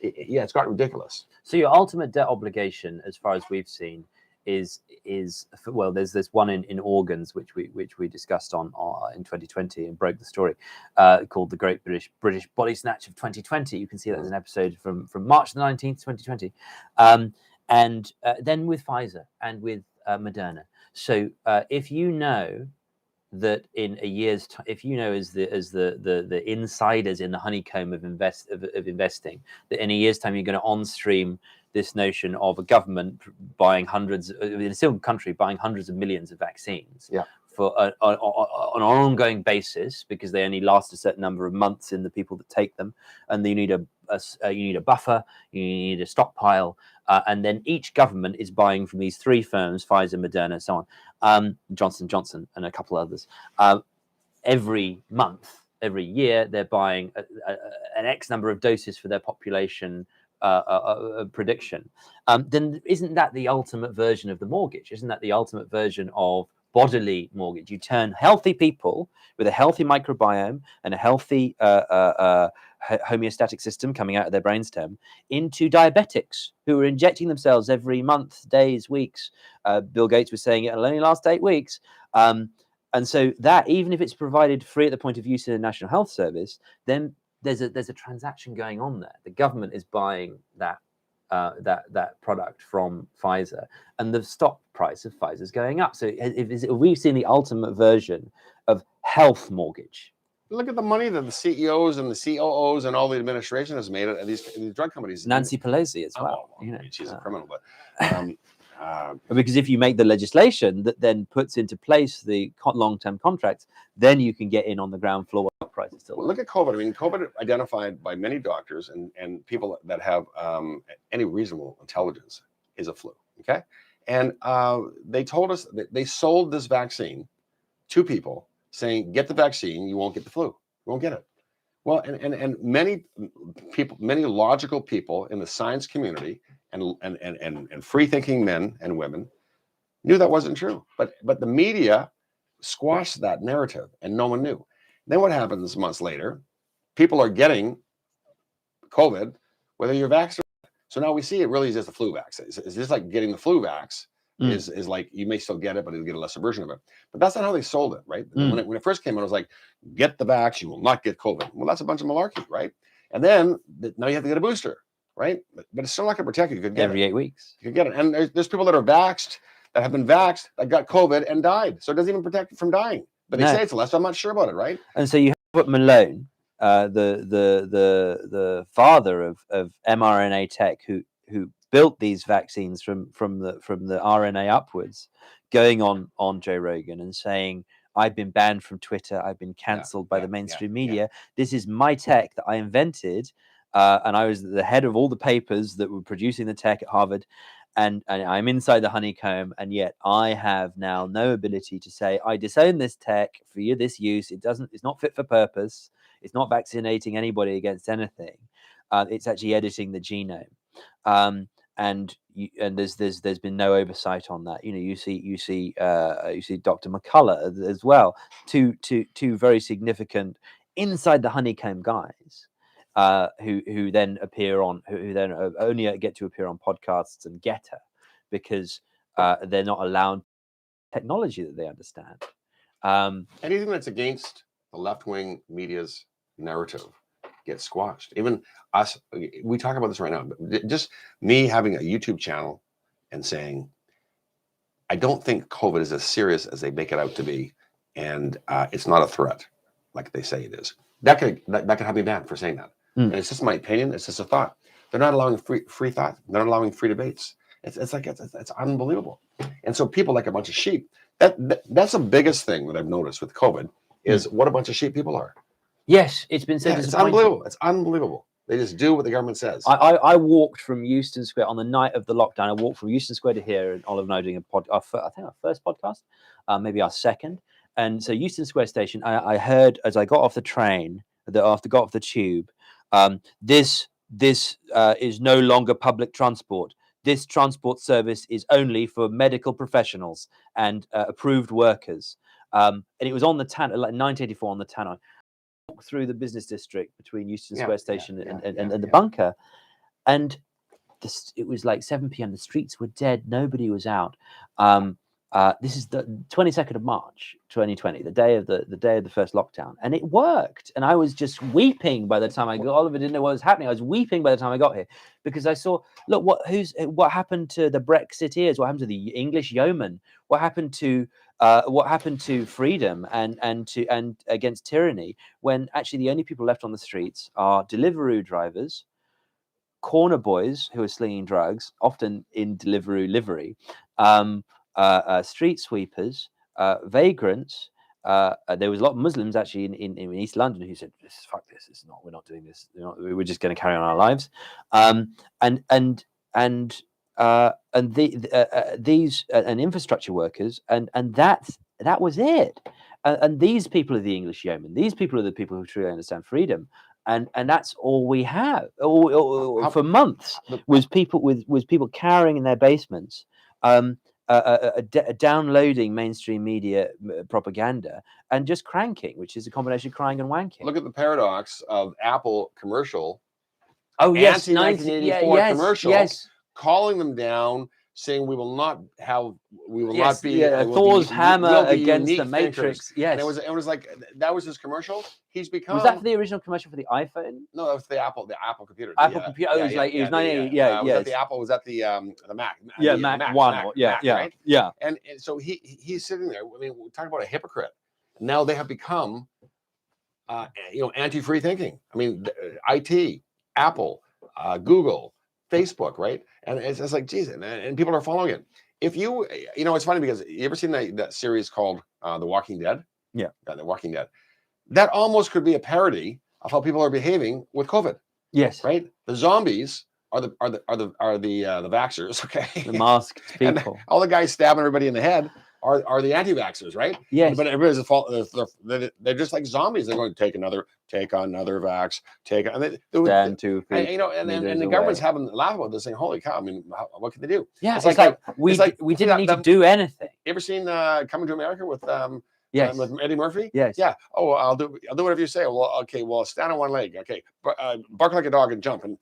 it's gotten ridiculous. So your ultimate debt obligation, as far as we've seen, is well, there's this one in organs which we discussed on in 2020 and broke the story, called the Great British Body Snatch of 2020. You can see that as an episode from March the 19th, 2020, and then with Pfizer and with Moderna. So if you know that in a year's time, if you know as the insiders in the honeycomb of investing, that in a year's time you're going to on-stream this notion of a government buying hundreds, in a single country, buying hundreds of millions of vaccines for on an ongoing basis, because they only last a certain number of months in the people that take them, and you need a buffer, you need a stockpile, and then each government is buying from these 3 firms, Pfizer, Moderna, so on, Johnson & Johnson, and a couple others, every month, every year, they're buying an X number of doses for their population prediction. Then isn't that the ultimate version of the mortgage? Isn't that the ultimate version of bodily mortgage? You turn healthy people with a healthy microbiome and a healthy homeostatic system coming out of their brainstem into diabetics who are injecting themselves every month, days, weeks. Bill Gates was saying it'll only last 8 weeks. And so that, even if it's provided free at the point of use in a National Health Service, then there's a transaction going on there. The government is buying that product from Pfizer, and the stock price of Pfizer is going up. So have we seen the ultimate version of health mortgage? Look at the money that the CEOs and the COOs and all the administration has made at these drug companies. Nancy Pelosi as well. I mean, she's a criminal, but because if you make the legislation that then puts into place the long-term contracts, then you can get in on the ground floor. Prices still. Well, look at COVID. I mean, COVID identified by many doctors and people that have any reasonable intelligence is a flu. Okay, and they told us that they sold this vaccine to people, saying, "Get the vaccine, you won't get the flu. You won't get it." Well, and many people, many logical people in the science community and free-thinking men and women knew that wasn't true. But the media squashed that narrative, and no one knew. Then what happens months later? People are getting COVID, whether you're vaccinated. So now we see it really is just a flu vax. It's just like getting the flu vax is like, you may still get it, but you'll get a lesser version of it. But that's not how they sold it, right? When it first came out, it was like, get the vax, you will not get COVID. Well, that's a bunch of malarkey, right? And then now you have to get a booster, right? But it's still not going to protect you. You could get every 8 weeks. You could get it. And there's people that are vaxxed, that have been vaxxed, that got COVID and died. So it doesn't even protect you from dying. But they say it's less. I'm not sure about it, right? And so you have Malone, the father of mRNA tech, who built these vaccines from the RNA upwards, going on Joe Rogan and saying, I've been banned from Twitter, I've been cancelled by the mainstream media. This is my tech that I invented, and I was the head of all the papers that were producing the tech at Harvard. And I'm inside the honeycomb, and yet I have now no ability to say I disown this tech for this use. It's not fit for purpose. It's not vaccinating anybody against anything. It's actually editing the genome, and there's been no oversight on that. You see Dr. McCullough as well. Two very significant inside the honeycomb guys. Who then only get to appear on podcasts and Getter because they're not allowed technology that they understand. Anything that's against the left-wing media's narrative gets squashed. Even us, we talk about this right now. But just me having a YouTube channel and saying, I don't think COVID is as serious as they make it out to be, and it's not a threat like they say it is. That could have me banned for saying that. And it's just my opinion. It's just a thought. They're not allowing free thought. They're not allowing free debates. It's unbelievable. And so people like a bunch of sheep. That's the biggest thing that I've noticed with COVID is what a bunch of sheep people are. Yes, it's been said. It's unbelievable. It's unbelievable. They just do what the government says. I walked from Euston Square on the night of the lockdown. I walked from Euston Square to here, and Olive and I doing I think our first podcast, maybe our second. And so Euston Square Station, I heard as I got off the train, got off the tube. This is no longer public transport. This transport service is only for medical professionals and approved workers. And it was on the Tannoy, like 1984 on the Tannoy. I walked through the business district between Euston Square Station and the bunker, and it was like 7 p.m. The streets were dead. Nobody was out. This is the 22nd of March, 2020, the day of the first lockdown, and it worked. And I was just weeping by the time I got. Oliver didn't know what was happening. I was weeping by the time I got here because I saw, look, what happened to the Brexiteers? What happened to the English yeomen? What happened to freedom and against tyranny? When actually the only people left on the streets are Deliveroo drivers, corner boys who are slinging drugs, often in Deliveroo livery. Street sweepers, vagrants. There was a lot of Muslims actually in East London who said, "Fuck this! We're not doing this. We're just going to carry on our lives." These infrastructure workers, and that was it. And these people are the English yeomen. These people are the people who truly understand freedom. And that's all we have for months was people cowering in their basements. Downloading mainstream media propaganda and just cranking, which is a combination of crying and wanking. Look at the paradox of Apple commercial. Oh yes, 1984 commercial, calling them down, saying we will not be Thor's hammer against the Matrix. Thinkers. Yes, and it was like that was his commercial. He's become. Was that the original commercial for the iPhone? No, that was the Apple computer. Apple computer. It was like it was 1980. Was that the Apple? Was that the Mac? Mac One. Right? Yeah. And so he's sitting there. I mean, we're talking about a hypocrite. Now they have become, anti-free thinking. I mean, IT, Apple, Google, Facebook, right? And it's like, geez, and people are following it. If it's funny because you ever seen that series called The Walking Dead? Yeah, The Walking Dead. That almost could be a parody of how people are behaving with COVID. Yes, right. The zombies are the vaxxers, okay? The masked people. And all the guys stabbing everybody in the head are the anti-vaxxers, right? Yes. But everybody's a fault. They're just like zombies. They're going to take another vax. And the government's having a laugh about this, saying, "Holy cow! I mean, what can they do?" Yeah, it's like we didn't need to do anything. You ever seen Coming to America with Yes. With Eddie Murphy. Yes. Yeah. Oh, well, I'll do whatever you say. Well, okay. Well, stand on one leg. Okay. Bark like a dog and jump and.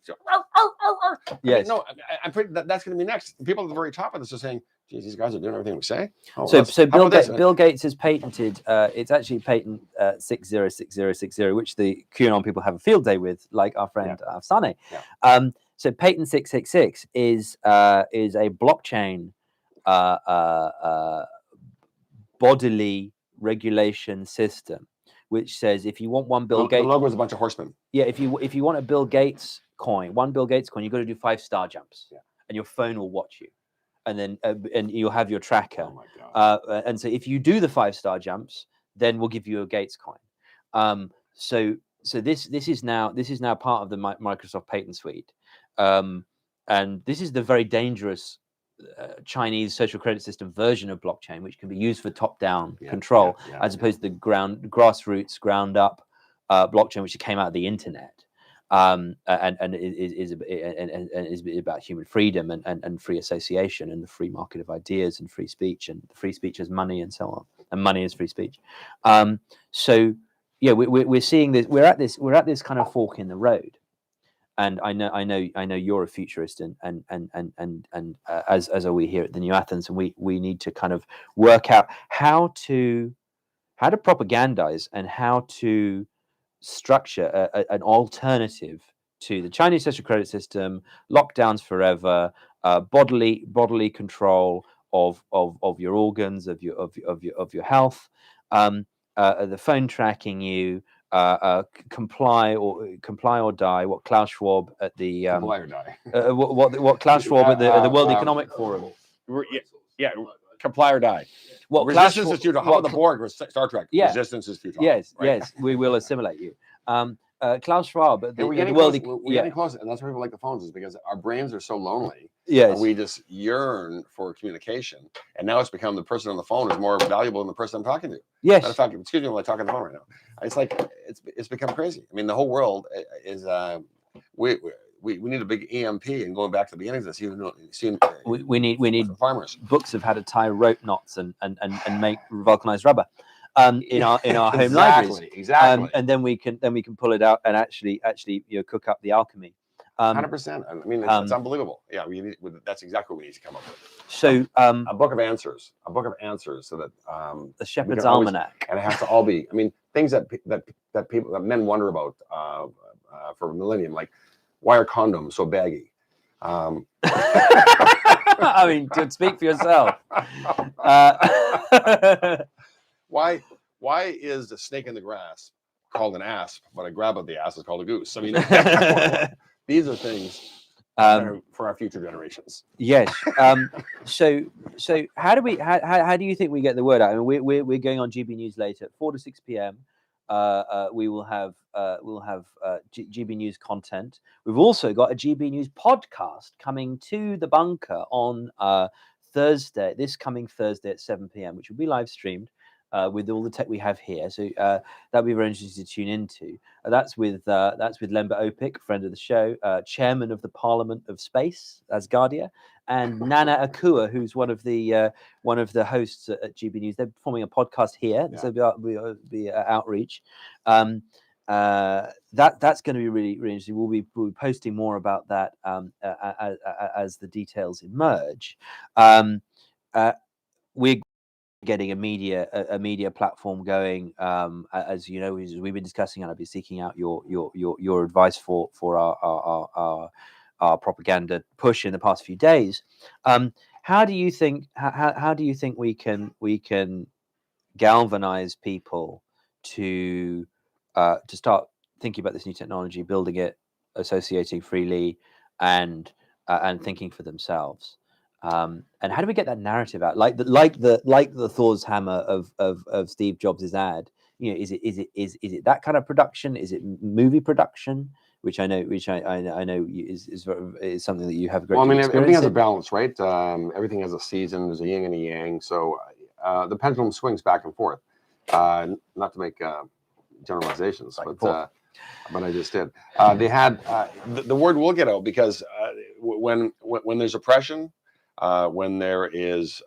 Yes. No, I'm pretty. That's going to be next. People at the very top of this are saying, "Geez, these guys are doing everything we say." Oh, so Bill Gates has patented. It's actually patent 606060, which the QAnon people have a field day with, like our friend Afsane. Yeah. So patent 666 is a blockchain bodily regulation system, which says if you want one Bill Gates, the logo is a bunch of horsemen. Yeah, if you want a Bill Gates coin, one Bill Gates coin, you've got to do 5-star jumps, and your phone will watch you, and then and you'll have your tracker. Oh my God. And so if you do the 5-star jumps, then we'll give you a Gates coin. So this is now part of the Microsoft patent suite, and this is the very dangerous Chinese social credit system version of blockchain, which can be used for top-down control, as opposed to the grassroots, ground-up blockchain, which came out of the internet, and is about human freedom and free association and the free market of ideas and free speech, and free speech as money and so on, and money is free speech. So yeah, we're seeing this. We're at this kind of fork in the road. And I know you're a futurist, and as are we here at the New Athens, and we need to kind of work out how to propagandize and how to structure an alternative to the Chinese social credit system, lockdowns forever, bodily control of your organs, of your health, the phone tracking you. Comply or die. What Klaus Schwab at the comply or die. what Klaus Schwab at the World Economic Forum. Yeah, comply or die. What resistance is futile. How about the Borg or Star Trek? Yeah. Resistance is futile. Yes, right? Yes, we will assimilate you. Klaus Schwab at the we're getting World. We're getting close, and that's why people like the phones, is because our brains are so lonely. Yes, and we just yearn for communication, and now it's become the person on the phone is more valuable than the person I'm talking to. Yes. Matter of fact, excuse me while I talk on the phone right now. It's like it's become crazy. I mean, the whole world is we need a big EMP, and going back to the beginnings of this, we need farmers books of how to tie rope knots and make vulcanized rubber. In our home libraries, exactly, and then we can pull it out and actually cook up the alchemy. 100%. I mean, it's unbelievable. Yeah, that's exactly what we need to come up with. So a book of answers, so that the Shepherd's Almanac, and it has to all be. I mean, things that men wonder about for a millennium, like why are condoms so baggy? I mean, to speak for yourself. Why is a snake in the grass called an asp, but a grab of the ass is called a goose? I mean, these are things for our future generations. Yes. So how do you think we get the word out? I mean, we're going on GB News later at 4 to 6 p.m. We will have GB News content. We've also got a GB News podcast coming to the bunker on Thursday, this coming Thursday at 7 p.m., which will be live streamed. With all the tech we have here, so that'll be very interesting to tune into. That's with Lemba Opik, friend of the show, chairman of the Parliament of Space, Asgardia, and Nana Akua, who's one of the hosts at GB News. They're performing a podcast here, so there'll be outreach. That's going to be really, really interesting. We'll be posting more about that as the details emerge. We're getting a media platform going, as you know, as we've been discussing, and I'll be seeking out your advice for our propaganda push in the past few days. How do you think we can galvanize people to start thinking about this new technology, building it, associating freely, and thinking for themselves? And how do we get that narrative out, like the Thor's hammer of Steve Jobs' ad? You know, is it that kind of production? Is it movie production? Which I know is something that you have a great. Well, I mean, everything has a balance, right? Everything has a season. There's a yin and a yang. So the pendulum swings back and forth. Not to make generalizations, but I just did. They had the word will get out, because when there's oppression, when there is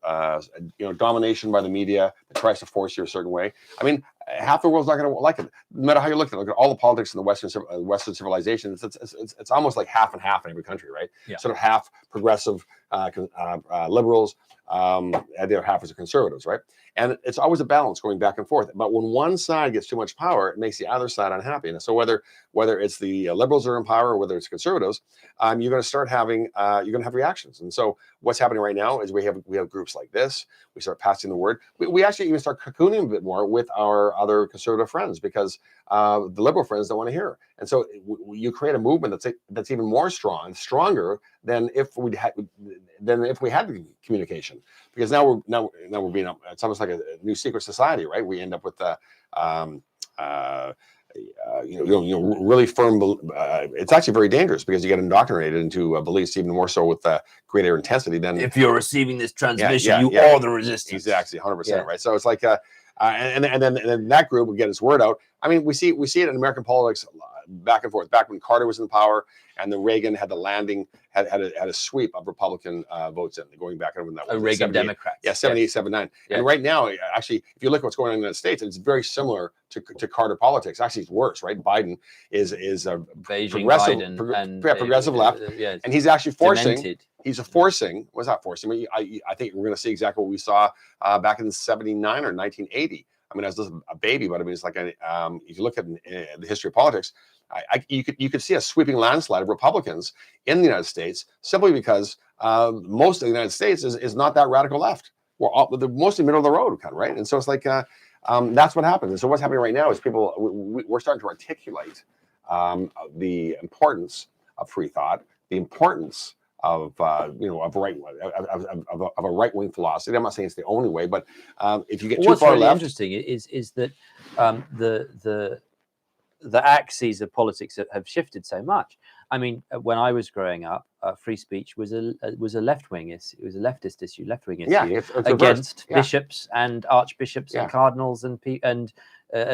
domination by the media that tries to force you a certain way. I mean, half the world's not going to like it. No matter how you look at it, look at all the politics in the Western civilization. It's almost like half and half in every country, right? Yeah. Sort of half progressive liberals, and the other half is the conservatives, right? And it's always a balance going back and forth. But when one side gets too much power, it makes the other side unhappy. And so whether it's the liberals are in power or whether it's conservatives, you're going to start having you're going to have reactions. And so what's happening right now is we have groups like this. We start passing the word. We actually even start cocooning a bit more with our other conservative friends because the liberal friends don't want to hear. And so you create a movement that's even more stronger than if we had the communication. Because now we're being it's almost like a new secret society, right? We end up with really firm. It's actually very dangerous because you get indoctrinated into beliefs even more so with greater intensity than if you're receiving this transmission, you are the resistance. Exactly, 100%, right? So it's like, and then that group would get its word out. I mean, we see it in American politics back and forth. Back when Carter was in power, and then Reagan had the landing, had a sweep of Republican votes in, going back and when that was Reagan Democrats. Yeah, 78, 79. Yes. And right now, actually, if you look at what's going on in the United States, it's very similar to Carter politics. Actually, it's worse, right? Biden is a progressive left, and he's actually forcing. Demented. He's forcing. Was not forcing. I think we're going to see exactly what we saw back in '79 or 1980. I mean, I was just a baby, but I mean, it's like if you look at the history of politics, you could see a sweeping landslide of Republicans in the United States simply because most of the United States is not that radical left. They're mostly middle of the road, kind of, right? And so it's like that's what happens. And so what's happening right now is we're starting to articulate the importance of free thought, the importance of a right wing philosophy. I'm not saying it's the only way, but if you get too far left, what's really interesting is that the axes of politics have shifted so much. I mean, when I was growing up, free speech was a left wing issue. It was a leftist issue, left wing issue it's against bishops and archbishops and cardinals and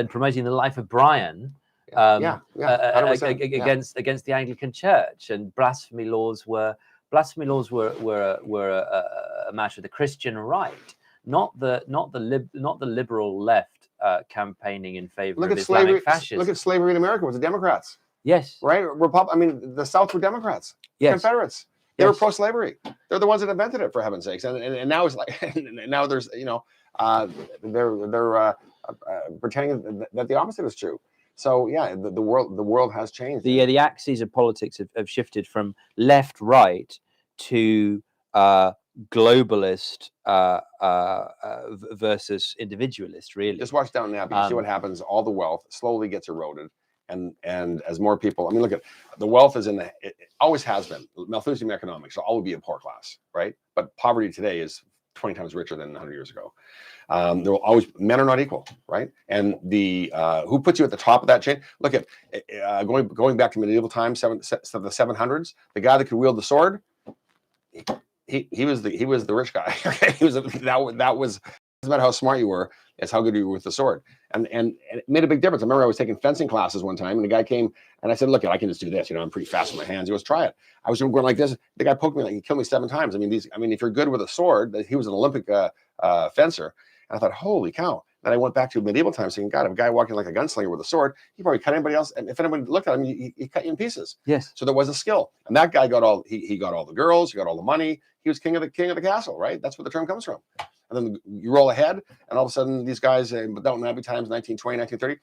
promoting the life of Brian. Against the Anglican Church, and blasphemy laws were a matter of the Christian right, not the liberal left campaigning in favor of Islamic fascism. Look at slavery in America with the Democrats. Yes, right. I mean, the South were Democrats. Yes, Confederates. They were pro-slavery. They're the ones that invented it, for heaven's sakes. And now it's like now there's they're pretending that the opposite is true. So yeah, the world has changed. The axes of politics have shifted from left right to globalist versus individualist. Really, just watch Downton Abbey. You see what happens. All the wealth slowly gets eroded, and as more people, I mean, look at the wealth is it always has been. Malthusian economics will always be a poor class, right? But poverty today is 20 times richer than 100 years ago. There will always, men are not equal, right? And the who puts you at the top of that chain? Look at going back to medieval times, the 700s. The guy that could wield the sword, he was the rich guy. He was that was. It doesn't matter how smart you were; it's how good you were with the sword. And it made a big difference. I remember I was taking fencing classes one time, and the guy came and I said, "Look, I can just do this. I'm pretty fast with my hands." He goes, "Try it." I was going like this. The guy poked me, like he killed me 7 times. I mean, if you're good with a sword, he was an Olympic fencer. And I thought, holy cow. Then I went back to medieval times saying, God, if a guy walking like a gunslinger with a sword, he probably cut anybody else. And if anybody looked at him, he cut you in pieces. Yes. So there was a skill. And that guy got he got all the girls, he got all the money. He was king of the castle, right? That's where the term comes from. And then you roll ahead, and all of a sudden these guys, Downton Abbey times, 1920, 1930,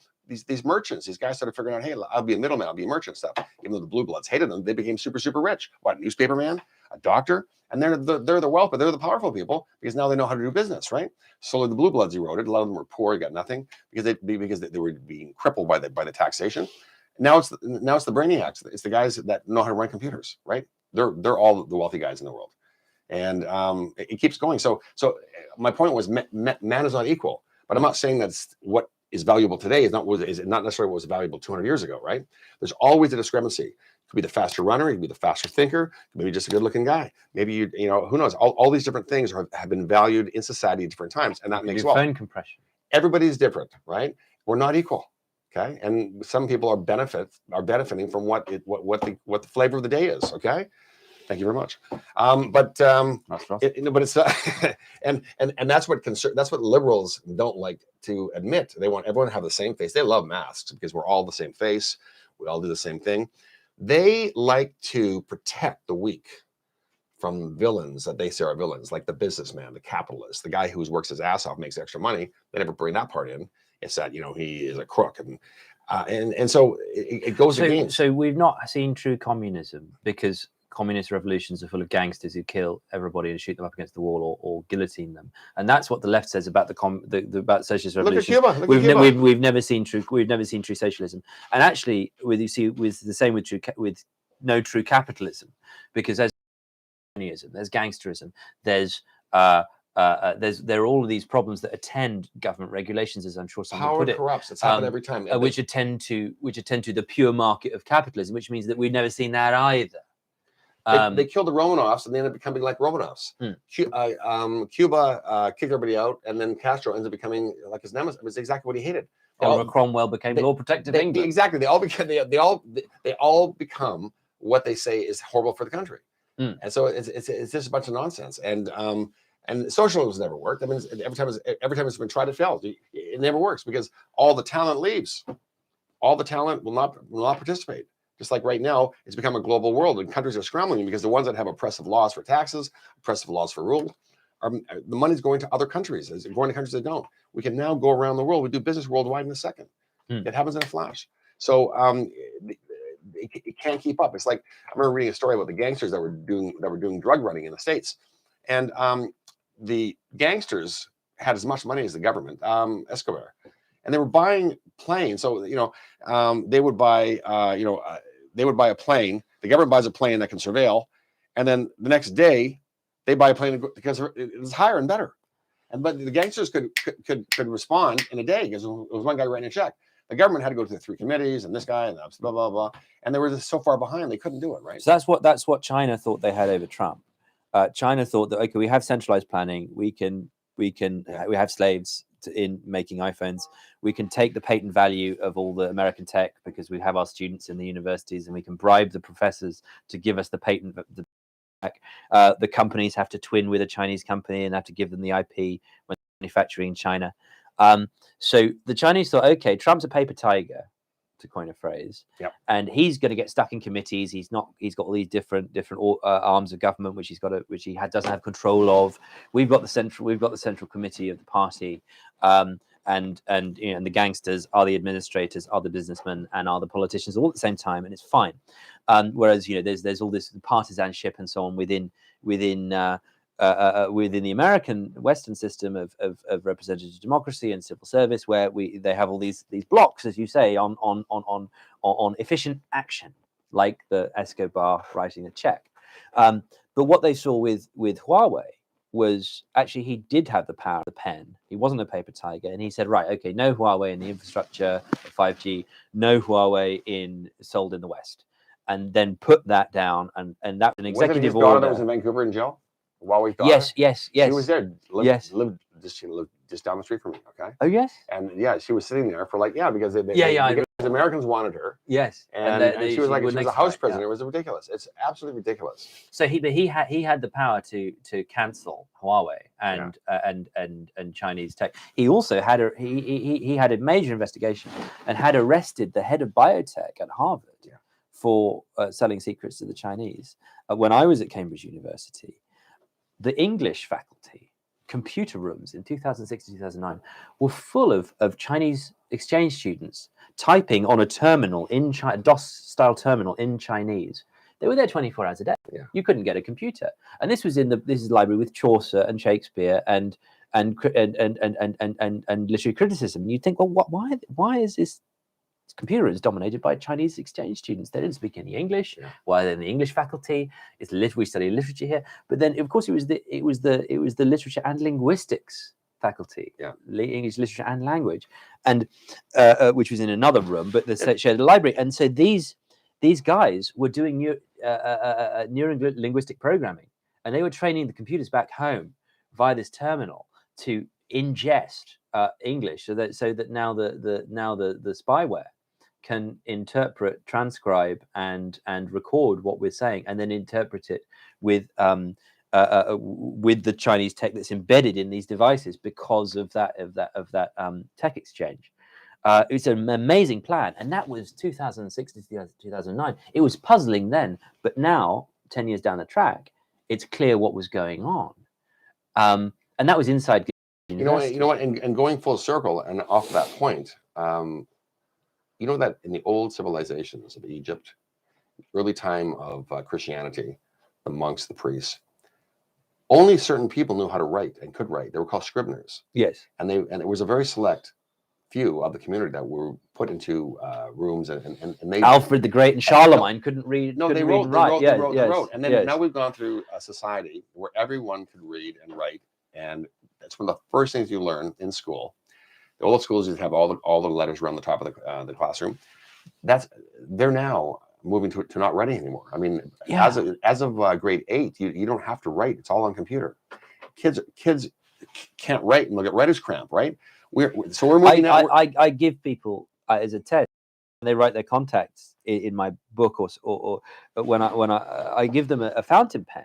these merchants, these guys started figuring out, hey, I'll be a middleman, I'll be a merchant stuff. Even though the blue bloods hated them, they became super, super rich. What, a newspaper man, a doctor? And they're the wealth, but they're the powerful people because now they know how to do business, right? Slowly the blue bloods eroded. A lot of them were poor, got nothing because they were being crippled by the taxation. Now it's the brainiacs. It's the guys that know how to run computers, right? They're all the wealthy guys in the world, and it keeps going. So my point was, man is not equal, but I'm not saying that's what is valuable today is not necessarily what was valuable 200 years ago, right? There's always a discrepancy. Could be the faster runner, he could be the faster thinker, maybe just a good-looking guy. Maybe who knows? All these different things have been valued in society at different times, and that makes phone compression. Everybody's different, right? We're not equal, okay? And some people are benefiting from what the flavor of the day is, okay? Thank you very much. But it's and that's what liberals don't like to admit. They want everyone to have the same face. They love masks because we're all the same face. We all do the same thing. They like to protect the weak from villains that they say are villains, like the businessman, the capitalist, the guy who works his ass off, makes extra money. They never bring that part in. It's that he is a crook, and so it goes against. So we've not seen true communism because communist revolutions are full of gangsters who kill everybody and shoot them up against the wall or guillotine them, and that's what the left says about about socialist revolution. Look at Cuba. We've never seen true socialism, and actually with the same with no true capitalism, because there's gangsterism, there are all of these problems that attend government regulations, as I'm sure someone Power put it. corrupts. It's happened every time. Which attend to the pure market of capitalism, which means that we've never seen that either. They killed the Romanovs and they ended up becoming like Romanovs. Cuba kicked everybody out, and then Castro ends up becoming like his nemesis. It was exactly what he hated. Cromwell became law protective England. Exactly. They all become what they say is horrible for the country. And so it's just a bunch of nonsense. And socialism never worked. I mean, every time it's been tried, it failed. It never works because all the talent leaves. All the talent will not participate. Just like right now, it's become a global world, and countries are scrambling because the ones that have oppressive laws for taxes, oppressive laws for rule, the money's going to other countries. It's going to countries that don't. We can now go around the world. We do business worldwide in a second. It happens in a flash. So it can't keep up. It's like I remember reading a story about the gangsters that were doing drug running in the States, and the gangsters had as much money as the government, Escobar, and they were buying planes. So they would buy a plane. The government buys a plane that can surveil, and then the next day they buy a plane because it's higher and better. But the gangsters could respond in a day because it was one guy writing a check. The government had to go to the 3 committees and this guy and blah blah blah, and they were just so far behind they couldn't do it. Right. So that's what China thought they had over Trump. China thought that we have centralized planning. We have slaves in making iPhones. We can take the patent value of all the American tech because we have our students in the universities, and we can bribe the professors to give us the patent. The companies have to twin with a Chinese company and have to give them the IP when manufacturing in China. So the Chinese thought, okay, Trump's a paper tiger, to coin a phrase, and he's going to get stuck in committees. He's got all these different arms of government which he doesn't have control of. We've got the central committee of the party, and the gangsters are the administrators, are the businessmen, and are the politicians all at the same time, and it's fine. Whereas there's all this partisanship and so on within the American Western system of representative democracy and civil service, where they have all these blocks, as you say, on efficient action, like the Escobar writing a check. But what they saw with Huawei was actually he did have the power of the pen. He wasn't a paper tiger, and he said, right, okay, no Huawei in the infrastructure of 5G, no Huawei sold in the West, and then put that down, and that was an executive order. That was in Vancouver in jail. Huawei's daughter? Yes. She was there. Lived just down the street from me. Okay. Oh yes. And she was sitting there for because because Americans wanted her. Yes. And she was a house prisoner. It was ridiculous. It's absolutely ridiculous. So he had the power to cancel Huawei and Chinese tech. He also had he had a major investigation and had arrested the head of biotech at Harvard for selling secrets to the Chinese. When I was at Cambridge University, the English faculty computer rooms in 2006 to 2009 were full of Chinese exchange students typing on a terminal in DOS-style terminal in Chinese. They were there 24 hours a day. Yeah. You couldn't get a computer, and this was this is library with Chaucer and Shakespeare and literary criticism. And you think, well, why is this computer is dominated by Chinese exchange students? They didn't speak any English. Yeah. Why they're in the English faculty? We study literature here, but then of course it was the literature and linguistics faculty, English literature and language, and which was in another room, but they shared a library. And so these guys were doing neurolinguistic programming, and they were training the computers back home via this terminal to ingest English, so that now the spyware can interpret, transcribe, and record what we're saying, and then interpret it with the Chinese tech that's embedded in these devices because of that tech exchange. It's an amazing plan, and that was 2006 to 2009. It was puzzling then, but now, 10 years down the track, it's clear what was going on, and that was inside. You know what, and going full circle and off that point, you know that in the old civilizations of Egypt, early time of Christianity, the monks, the priests, only certain people knew how to write and could write. They were called scriveners. Yes, and it was a very select few of the community that were put into rooms, and they. Alfred the Great and Charlemagne couldn't read. No, couldn't they read wrote. and They write. wrote. Yes, They wrote. yes, They wrote. And then yes. now we've gone through a society where everyone could read and write, and that's one of the first things you learn in school. The old schools used to have all the letters around the top of the classroom. They're now moving to not writing anymore. I mean, as of grade 8, you don't have to write. It's all on computer. Kids can't write and they'll get writer's cramp, right? We're moving now. I give people as a test, they write their contacts in my book, or when I give them a fountain pen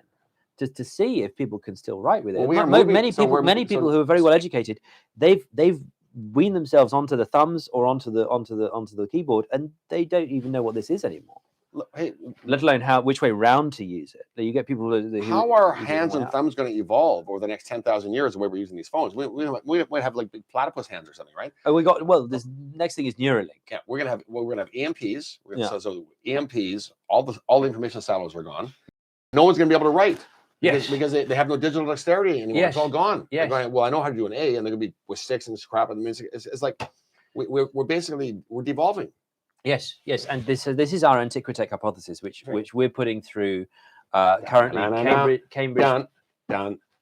to see if people can still write with it. Well, many people who are very well educated, they've weaned themselves onto the thumbs or onto the keyboard, and they don't even know what this is anymore. Hey, let alone which way round to use it. You get people who how are hands and thumbs going to evolve over the next 10,000 years the way we're using these phones? We might have like big platypus hands or something, right? This next thing is Neuralink. Yeah, we're gonna have EMPs. So EMPs, all the information silos are gone. No one's gonna be able to write. Because they have no digital dexterity anymore. It's all gone. They're going, well, I know how to do an A, and they're gonna be with sticks and crap. And it's like we're basically devolving. Yes, and this is our Antiquitech hypothesis, which we're putting through currently Cambridge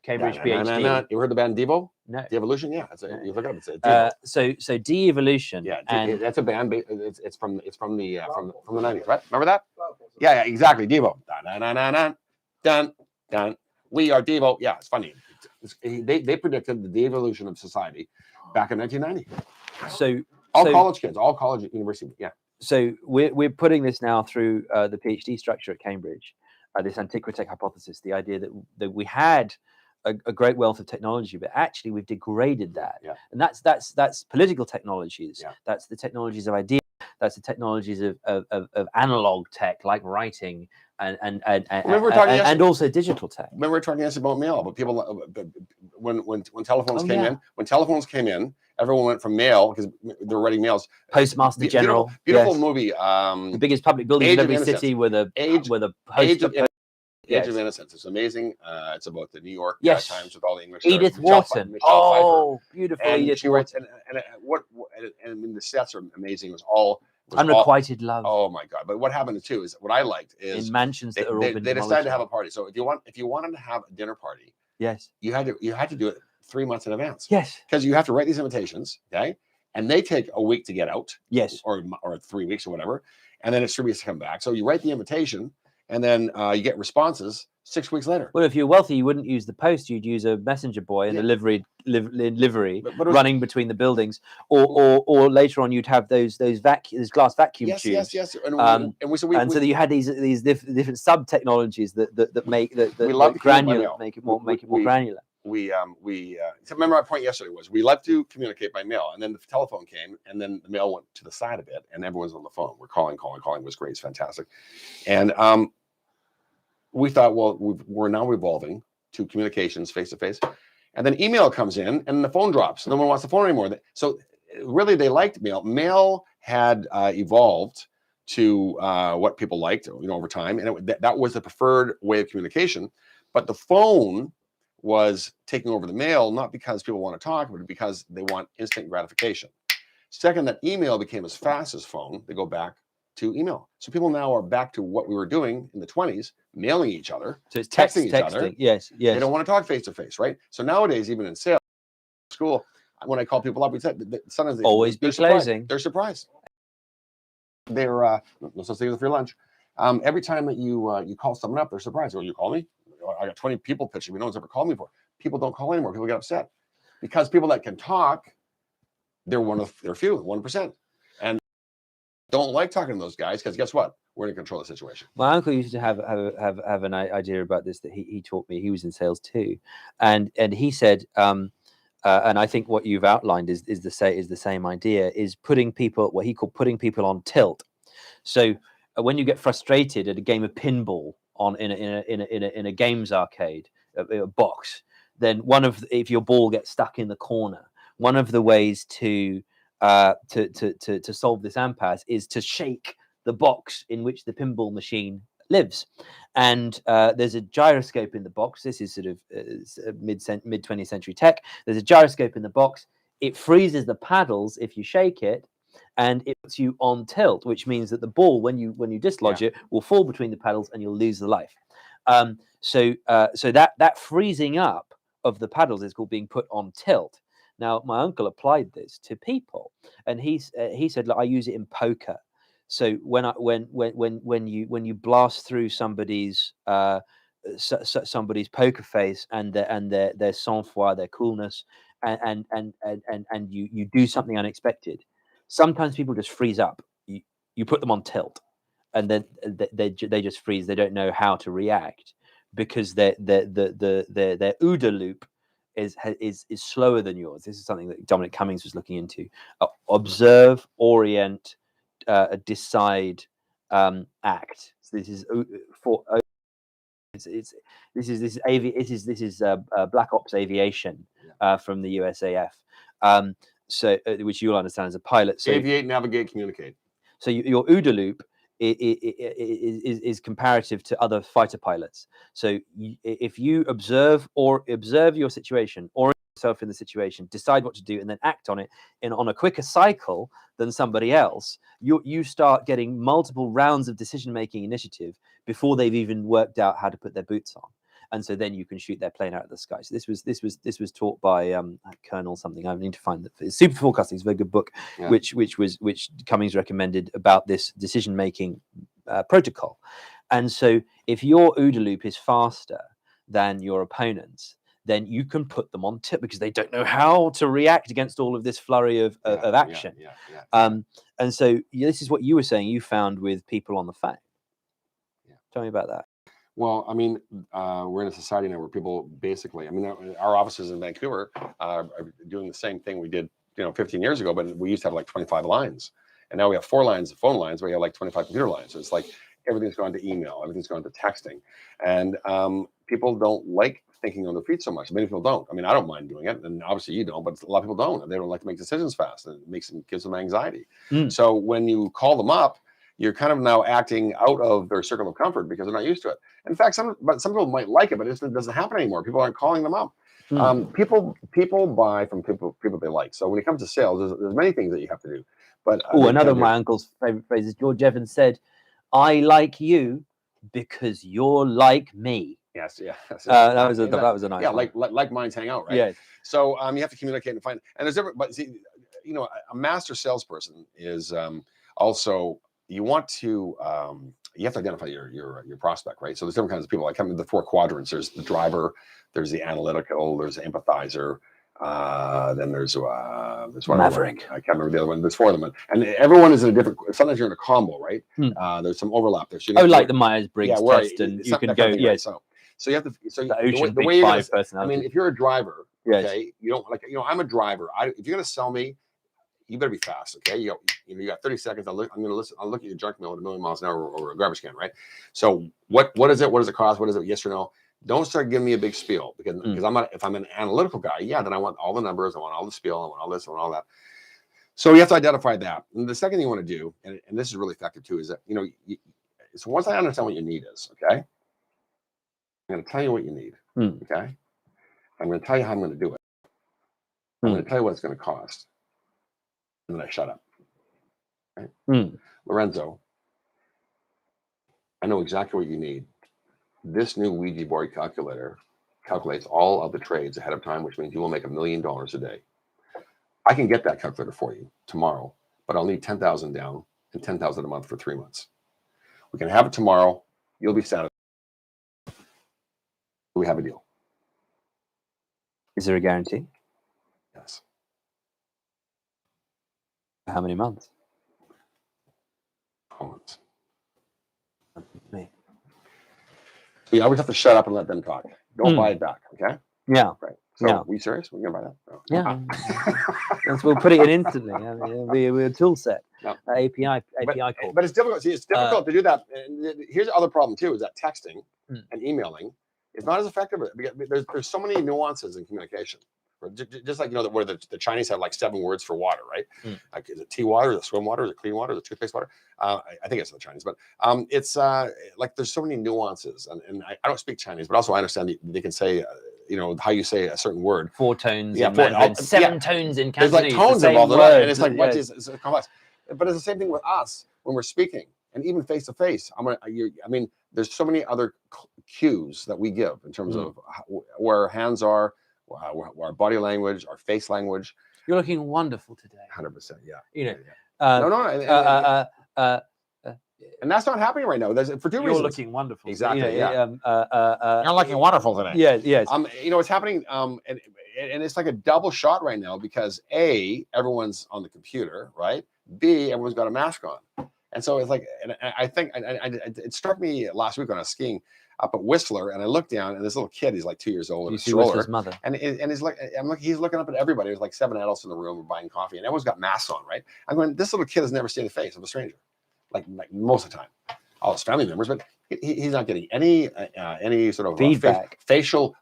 PhD. You heard the band Devo? No. De-evolution? Yeah, you look it up. It's Devo. So de-evolution. Yeah, and that's a band. It's from the 90s, right? Remember that? Yeah, exactly. Devo. Dun. We are Devo. Yeah, it's funny. They predicted the de-evolution of society back in 1990. So college kids, all college university. Yeah. So we're putting this now through the PhD structure at Cambridge, this Antiquitech hypothesis, the idea that we had a great wealth of technology, but actually we've degraded that. Yeah. And that's political technologies. Yeah. That's the technologies of ideas. That's the technologies of analog tech like writing and also digital tech. Remember we were talking yesterday about mail, but people when telephones came in. When telephones came in, everyone went from mail because they're writing mails. Postmaster General, beautiful movie. The biggest public buildings in every city with a Age of Innocence. It's amazing. It's about the New York Times with all the English. Edith Wharton. Beautiful. And Edith she writes, and I mean, the sets are amazing. It was all unrequited love. Oh my God! But what happened too is what I liked is in mansions that are all been they decided to have a party. So if you wanted to have a dinner party, you had to do it 3 months in advance. Yes, because you have to write these invitations, okay, and they take a week to get out. Yes, or 3 weeks or whatever, and then it's 3 weeks to come back. So you write the invitation, and then you get responses 6 weeks later. Well, if you're wealthy, you wouldn't use the post; you'd use a messenger boy in a livery running between the buildings, or later on you'd have those glass vacuum tubes. Yes. And so you had these different sub technologies that make granular, make it more granular. So remember our point yesterday was we love to communicate by mail, and then the telephone came, and then the mail went to the side a bit, and everyone's on the phone. We're calling. It was great. It's fantastic. And we thought, well, we're now evolving to communications face to face, and then email comes in, and the phone drops. No one wants the phone anymore. So really, they liked mail. Mail had evolved to what people liked, over time, and that was the preferred way of communication. But the phone was taking over the mail, not because people want to talk, but because they want instant gratification. Second, that email became as fast as phone. They go back to email. So people now are back to what we were doing in the 20s, mailing each other, so it's texting each other. Yes. They don't want to talk face to face, right? So nowadays, even in sales, school, when I call people up, we said sometimes always be closing. They're surprised. They're no such thing as a free lunch. Every time that you call someone up, they're surprised. Well, you call me? I got 20 people pitching me. No one's ever called me before. People don't call anymore. People get upset because people that can talk, they're few, 1%. don't like talking to those guys because guess what? We're in control of the situation. My uncle used to have an idea about this that he taught me. He was in sales too, and he said, and I think what you've outlined is the same idea, is putting people, what he called putting people on tilt. So when you get frustrated at a game of pinball in a games arcade, a box, then if your ball gets stuck in the corner, one of the ways to solve this impasse is to shake the box in which the pinball machine lives. And there's a gyroscope in the box. This is sort of mid 20th century tech. There's a gyroscope in the box. It freezes the paddles if you shake it, and it puts you on tilt, which means that the ball, when you dislodge it, will fall between the paddles and you'll lose the life. So that freezing up of the paddles is called being put on tilt. Now, my uncle applied this to people, and he said, "Look, I use it in poker. So when you blast through somebody's somebody's poker face and their sang-froid, their coolness, and you do something unexpected, sometimes people just freeze up. You put them on tilt, and then they just freeze. They don't know how to react because their OODA loop is slower than yours. This is something that Dominic Cummings was looking into. Observe, orient, decide, act. So this is for this is Black Ops Aviation from the USAF. Which you'll understand as a pilot. So aviate, navigate, communicate. So your OODA loop is comparative to other fighter pilots. So if you observe your situation, orient yourself in the situation, decide what to do, and then act on it on a quicker cycle than somebody else, you start getting multiple rounds of decision-making initiative before they've even worked out how to put their boots on. And so then you can shoot their plane out of the sky. So this was taught by Colonel something. I need to find that. It's Super Forecasting. It's a very good book, which Cummings recommended about this decision making protocol. And so if your OODA loop is faster than your opponent's, then you can put them on tip because they don't know how to react against all of this flurry of action. And so this is what you were saying you found with people on the phone. Tell me about that. Well, I mean, we're in a society now where people basically, I mean, our offices in Vancouver are doing the same thing we did, 15 years ago, but we used to have like 25 lines. And now we have 4 lines of phone lines, where you have like 25 computer lines. So it's like everything's gone to email, everything's gone to texting. And people don't like thinking on their feet so much. Many people don't. I mean, I don't mind doing it. And obviously you don't, but a lot of people don't. And they don't like to make decisions fast. And it gives them anxiety. So when you call them up, you're kind of now acting out of their circle of comfort because they're not used to it. In fact, some people might like it, but it doesn't happen anymore. People aren't calling them up. People buy from people they like. So when it comes to sales, there's many things that you have to do. But another of my uncle's favorite phrases, George Evans said, "I like you because you're like me." Yes, yeah. That was a nice one. like minds hang out, right? Yes. So you have to communicate and find. And there's different, but see, a master salesperson is also. You want to you have to identify your prospect, right? So there's different kinds of people. I come in the 4 quadrants. There's the driver, there's the analytical, there's the empathizer, then there's one Maverick. I can't remember the other one. There's 4 of them, and everyone is in a different. Sometimes you're in a combo, right? There's some overlap there. So like the Myers-Briggs test, and you can go. Yes. So you have to. So the Ocean the way you're gonna, personality. I mean, if you're a driver, yes. Okay, you don't like. I'm a driver. If you're gonna sell me, you better be fast, okay? You got 30 seconds. I'm gonna listen. I'll look at your junk mail at 1,000,000 miles an hour or a garbage can, right? So what is it? What does it cost? What is it? Yes or no? Don't start giving me a big spiel because if I'm an analytical guy, then I want all the numbers. I want all the spiel. I want all this. I want all that. So you have to identify that. And the second thing you want to do, and this is really effective too, is that so once I understand what your need is, okay, I'm going to tell you what you need, okay. I'm going to tell you how I'm going to do it. I'm going to tell you what it's going to cost. And then I shut up. Right? Lorenzo, I know exactly what you need. This new Ouija board calculator calculates all of the trades ahead of time, which means you will make $1 million a day. I can get that calculator for you tomorrow, but I'll need 10,000 down and 10,000 a month for 3 months. We can have it tomorrow. You'll be satisfied. We have a deal. Is there a guarantee? Yes. How many months? Comments. Me. We always have to shut up and let them talk. Don't buy it back, okay? Yeah. Right. So, Yeah. we serious? We're gonna buy that? No. Yeah. We'll put it in instantly. I mean, it'll be a tool set. No. API call. But it's difficult. See, it's difficult to do that. And here's the other problem too: is that texting and emailing is not as effective. Because there's so many nuances in communication. Just like where the Chinese have like 7 words for water, right? Like, is it tea water? Is it swim water? Is it clean water? Is it toothpaste water? I think it's the Chinese, but it's like there's so many nuances, and I don't speak Chinese, but also I understand they can say how you say a certain word. 4 tones. Yeah, in Mandarin, 7 tones in Cantonese. There's like tones the involved, word, and it's like what is it's complex. But it's the same thing with us when we're speaking, and even face to face. I mean, there's so many other cues that we give in terms of where our hands are, our body language, our face language. You're looking wonderful today. 100%. Yeah. And that's not happening right now. There's for 2 reasons. You're looking wonderful. Exactly. You're looking wonderful today. Yes. It's happening. And it's like a double shot right now because A, everyone's on the computer, right? B, everyone's got a mask on, and so it's like, and I think it struck me last week when I was skiing up at Whistler, and I looked down, and this little kid, he's like 2 years old, in a stroller. Whistler's mother, and he's like, he's looking up at everybody. There's like 7 adults in the room buying coffee, and everyone's got masks on, right? I'm going, this little kid has never seen the face of a stranger, like most of the time, all his family members, but he's not getting any sort of feedback, facial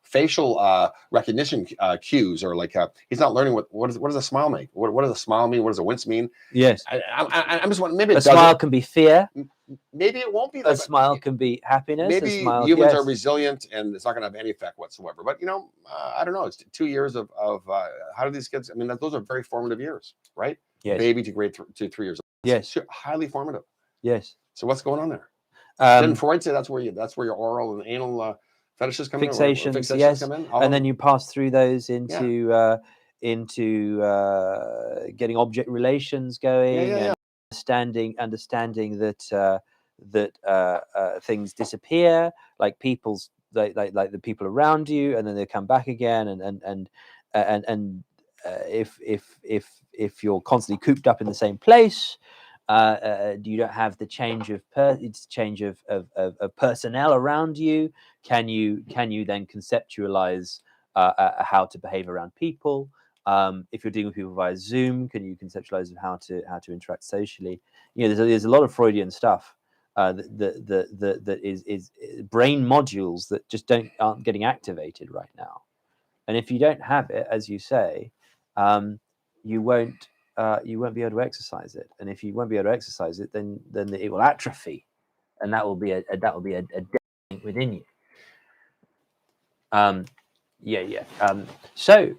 recognition cues, or like he's not learning what does a smile make? What does a smile mean? What does a wince mean? Yes, I'm just wondering, maybe a smile can be fear. Maybe it won't be. A smile can be happiness. Maybe humans are resilient, and it's not going to have any effect whatsoever. But I don't know. It's 2 years of how do these kids? I mean, those are very formative years, right? Yes. Baby to grade to 3 years. Yes. It's highly formative. Yes. So what's going on there? Didn't Freud say that's where your oral and anal fetishes come fixations, in? Fixations, yes. come in? And then you pass through those into getting object relations going, and understanding that things disappear, like like the people around you, and then they come back again, and if you're constantly cooped up in the same place, you don't have the change of personnel around you. Can you then conceptualize how to behave around people? If you're dealing with people via Zoom, can you conceptualize how to interact socially? There's a lot of Freudian stuff that is brain modules that just aren't getting activated right now. And if you don't have it, as you say, you won't be able to exercise it. And if you won't be able to exercise it, then it will atrophy, and that will be a death within you. So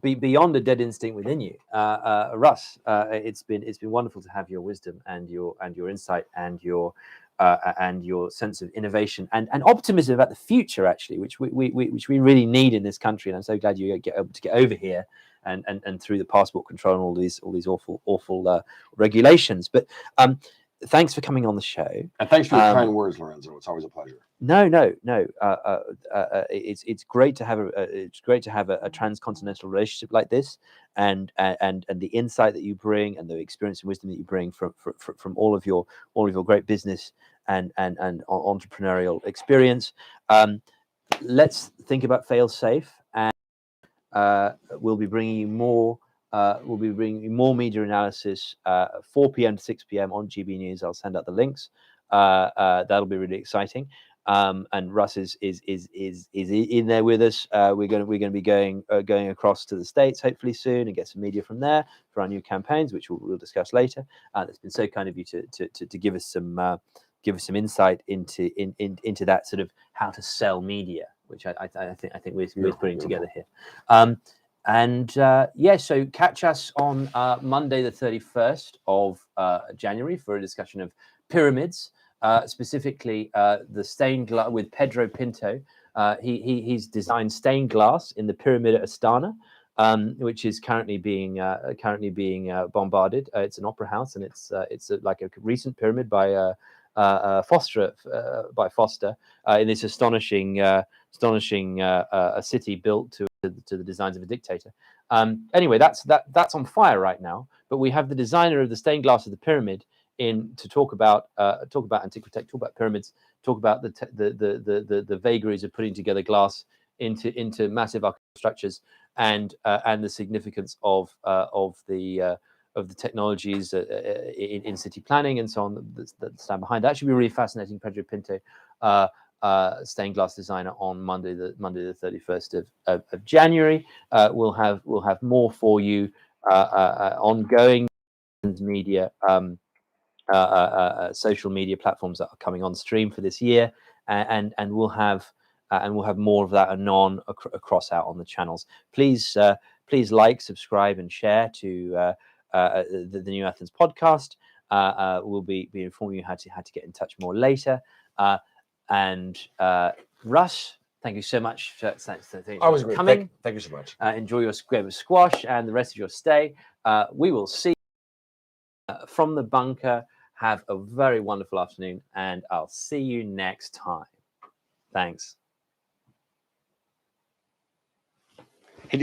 beyond the dead instinct within you, Russ, it's been wonderful to have your wisdom and your insight and your sense of innovation and optimism about the future, actually, which we really need in this country. And I'm so glad you get over here and through the passport control and all these awful regulations. But thanks for coming on the show. And thanks for your kind words, Lorenzo. It's always a pleasure. No. It's great to have a transcontinental relationship like this, and the insight that you bring, and the experience and wisdom that you bring from all of your great business and entrepreneurial experience. Let's think about fail safe, and we'll be bringing you more. We'll be bringing more media analysis 4 p.m. to 6 p.m. on GB News. I'll send out the links. That'll be really exciting. And Russ is in there with us. We're going to be going across to the States hopefully soon and get some media from there for our new campaigns, which we'll discuss later. It's been so kind of you to give us some insight into that sort of how to sell media, which I think we're putting together here. So catch us on Monday the 31st of January for a discussion of pyramids. Specifically the stained glass with Pedro Pinto. He's designed stained glass in the pyramid at Astana, which is currently being bombarded. It's an opera house, and it's like a recent pyramid by Foster in this astonishing a city built to the designs of a dictator. Anyway, that's on fire right now. But we have the designer of the stained glass of the pyramid in to talk about Antiquitech, talk about pyramids, talk about the vagaries of putting together glass into massive structures, and the significance of the technologies in city planning and so on that stand behind. That should be really fascinating. Pedro Pinto, stained glass designer, on Monday the 31st of January. We'll have more for you ongoing media. Social media platforms that are coming on stream for this year, and we'll have more of that anon across out on the channels. Please like, subscribe, and share to the New Athens podcast. We'll be informing you how to get in touch more later. And Russ, thank you so much for coming. Thank you so much. Enjoy your game of squash and the rest of your stay. We will see from the bunker. Have a very wonderful afternoon, and I'll see you next time. Thanks.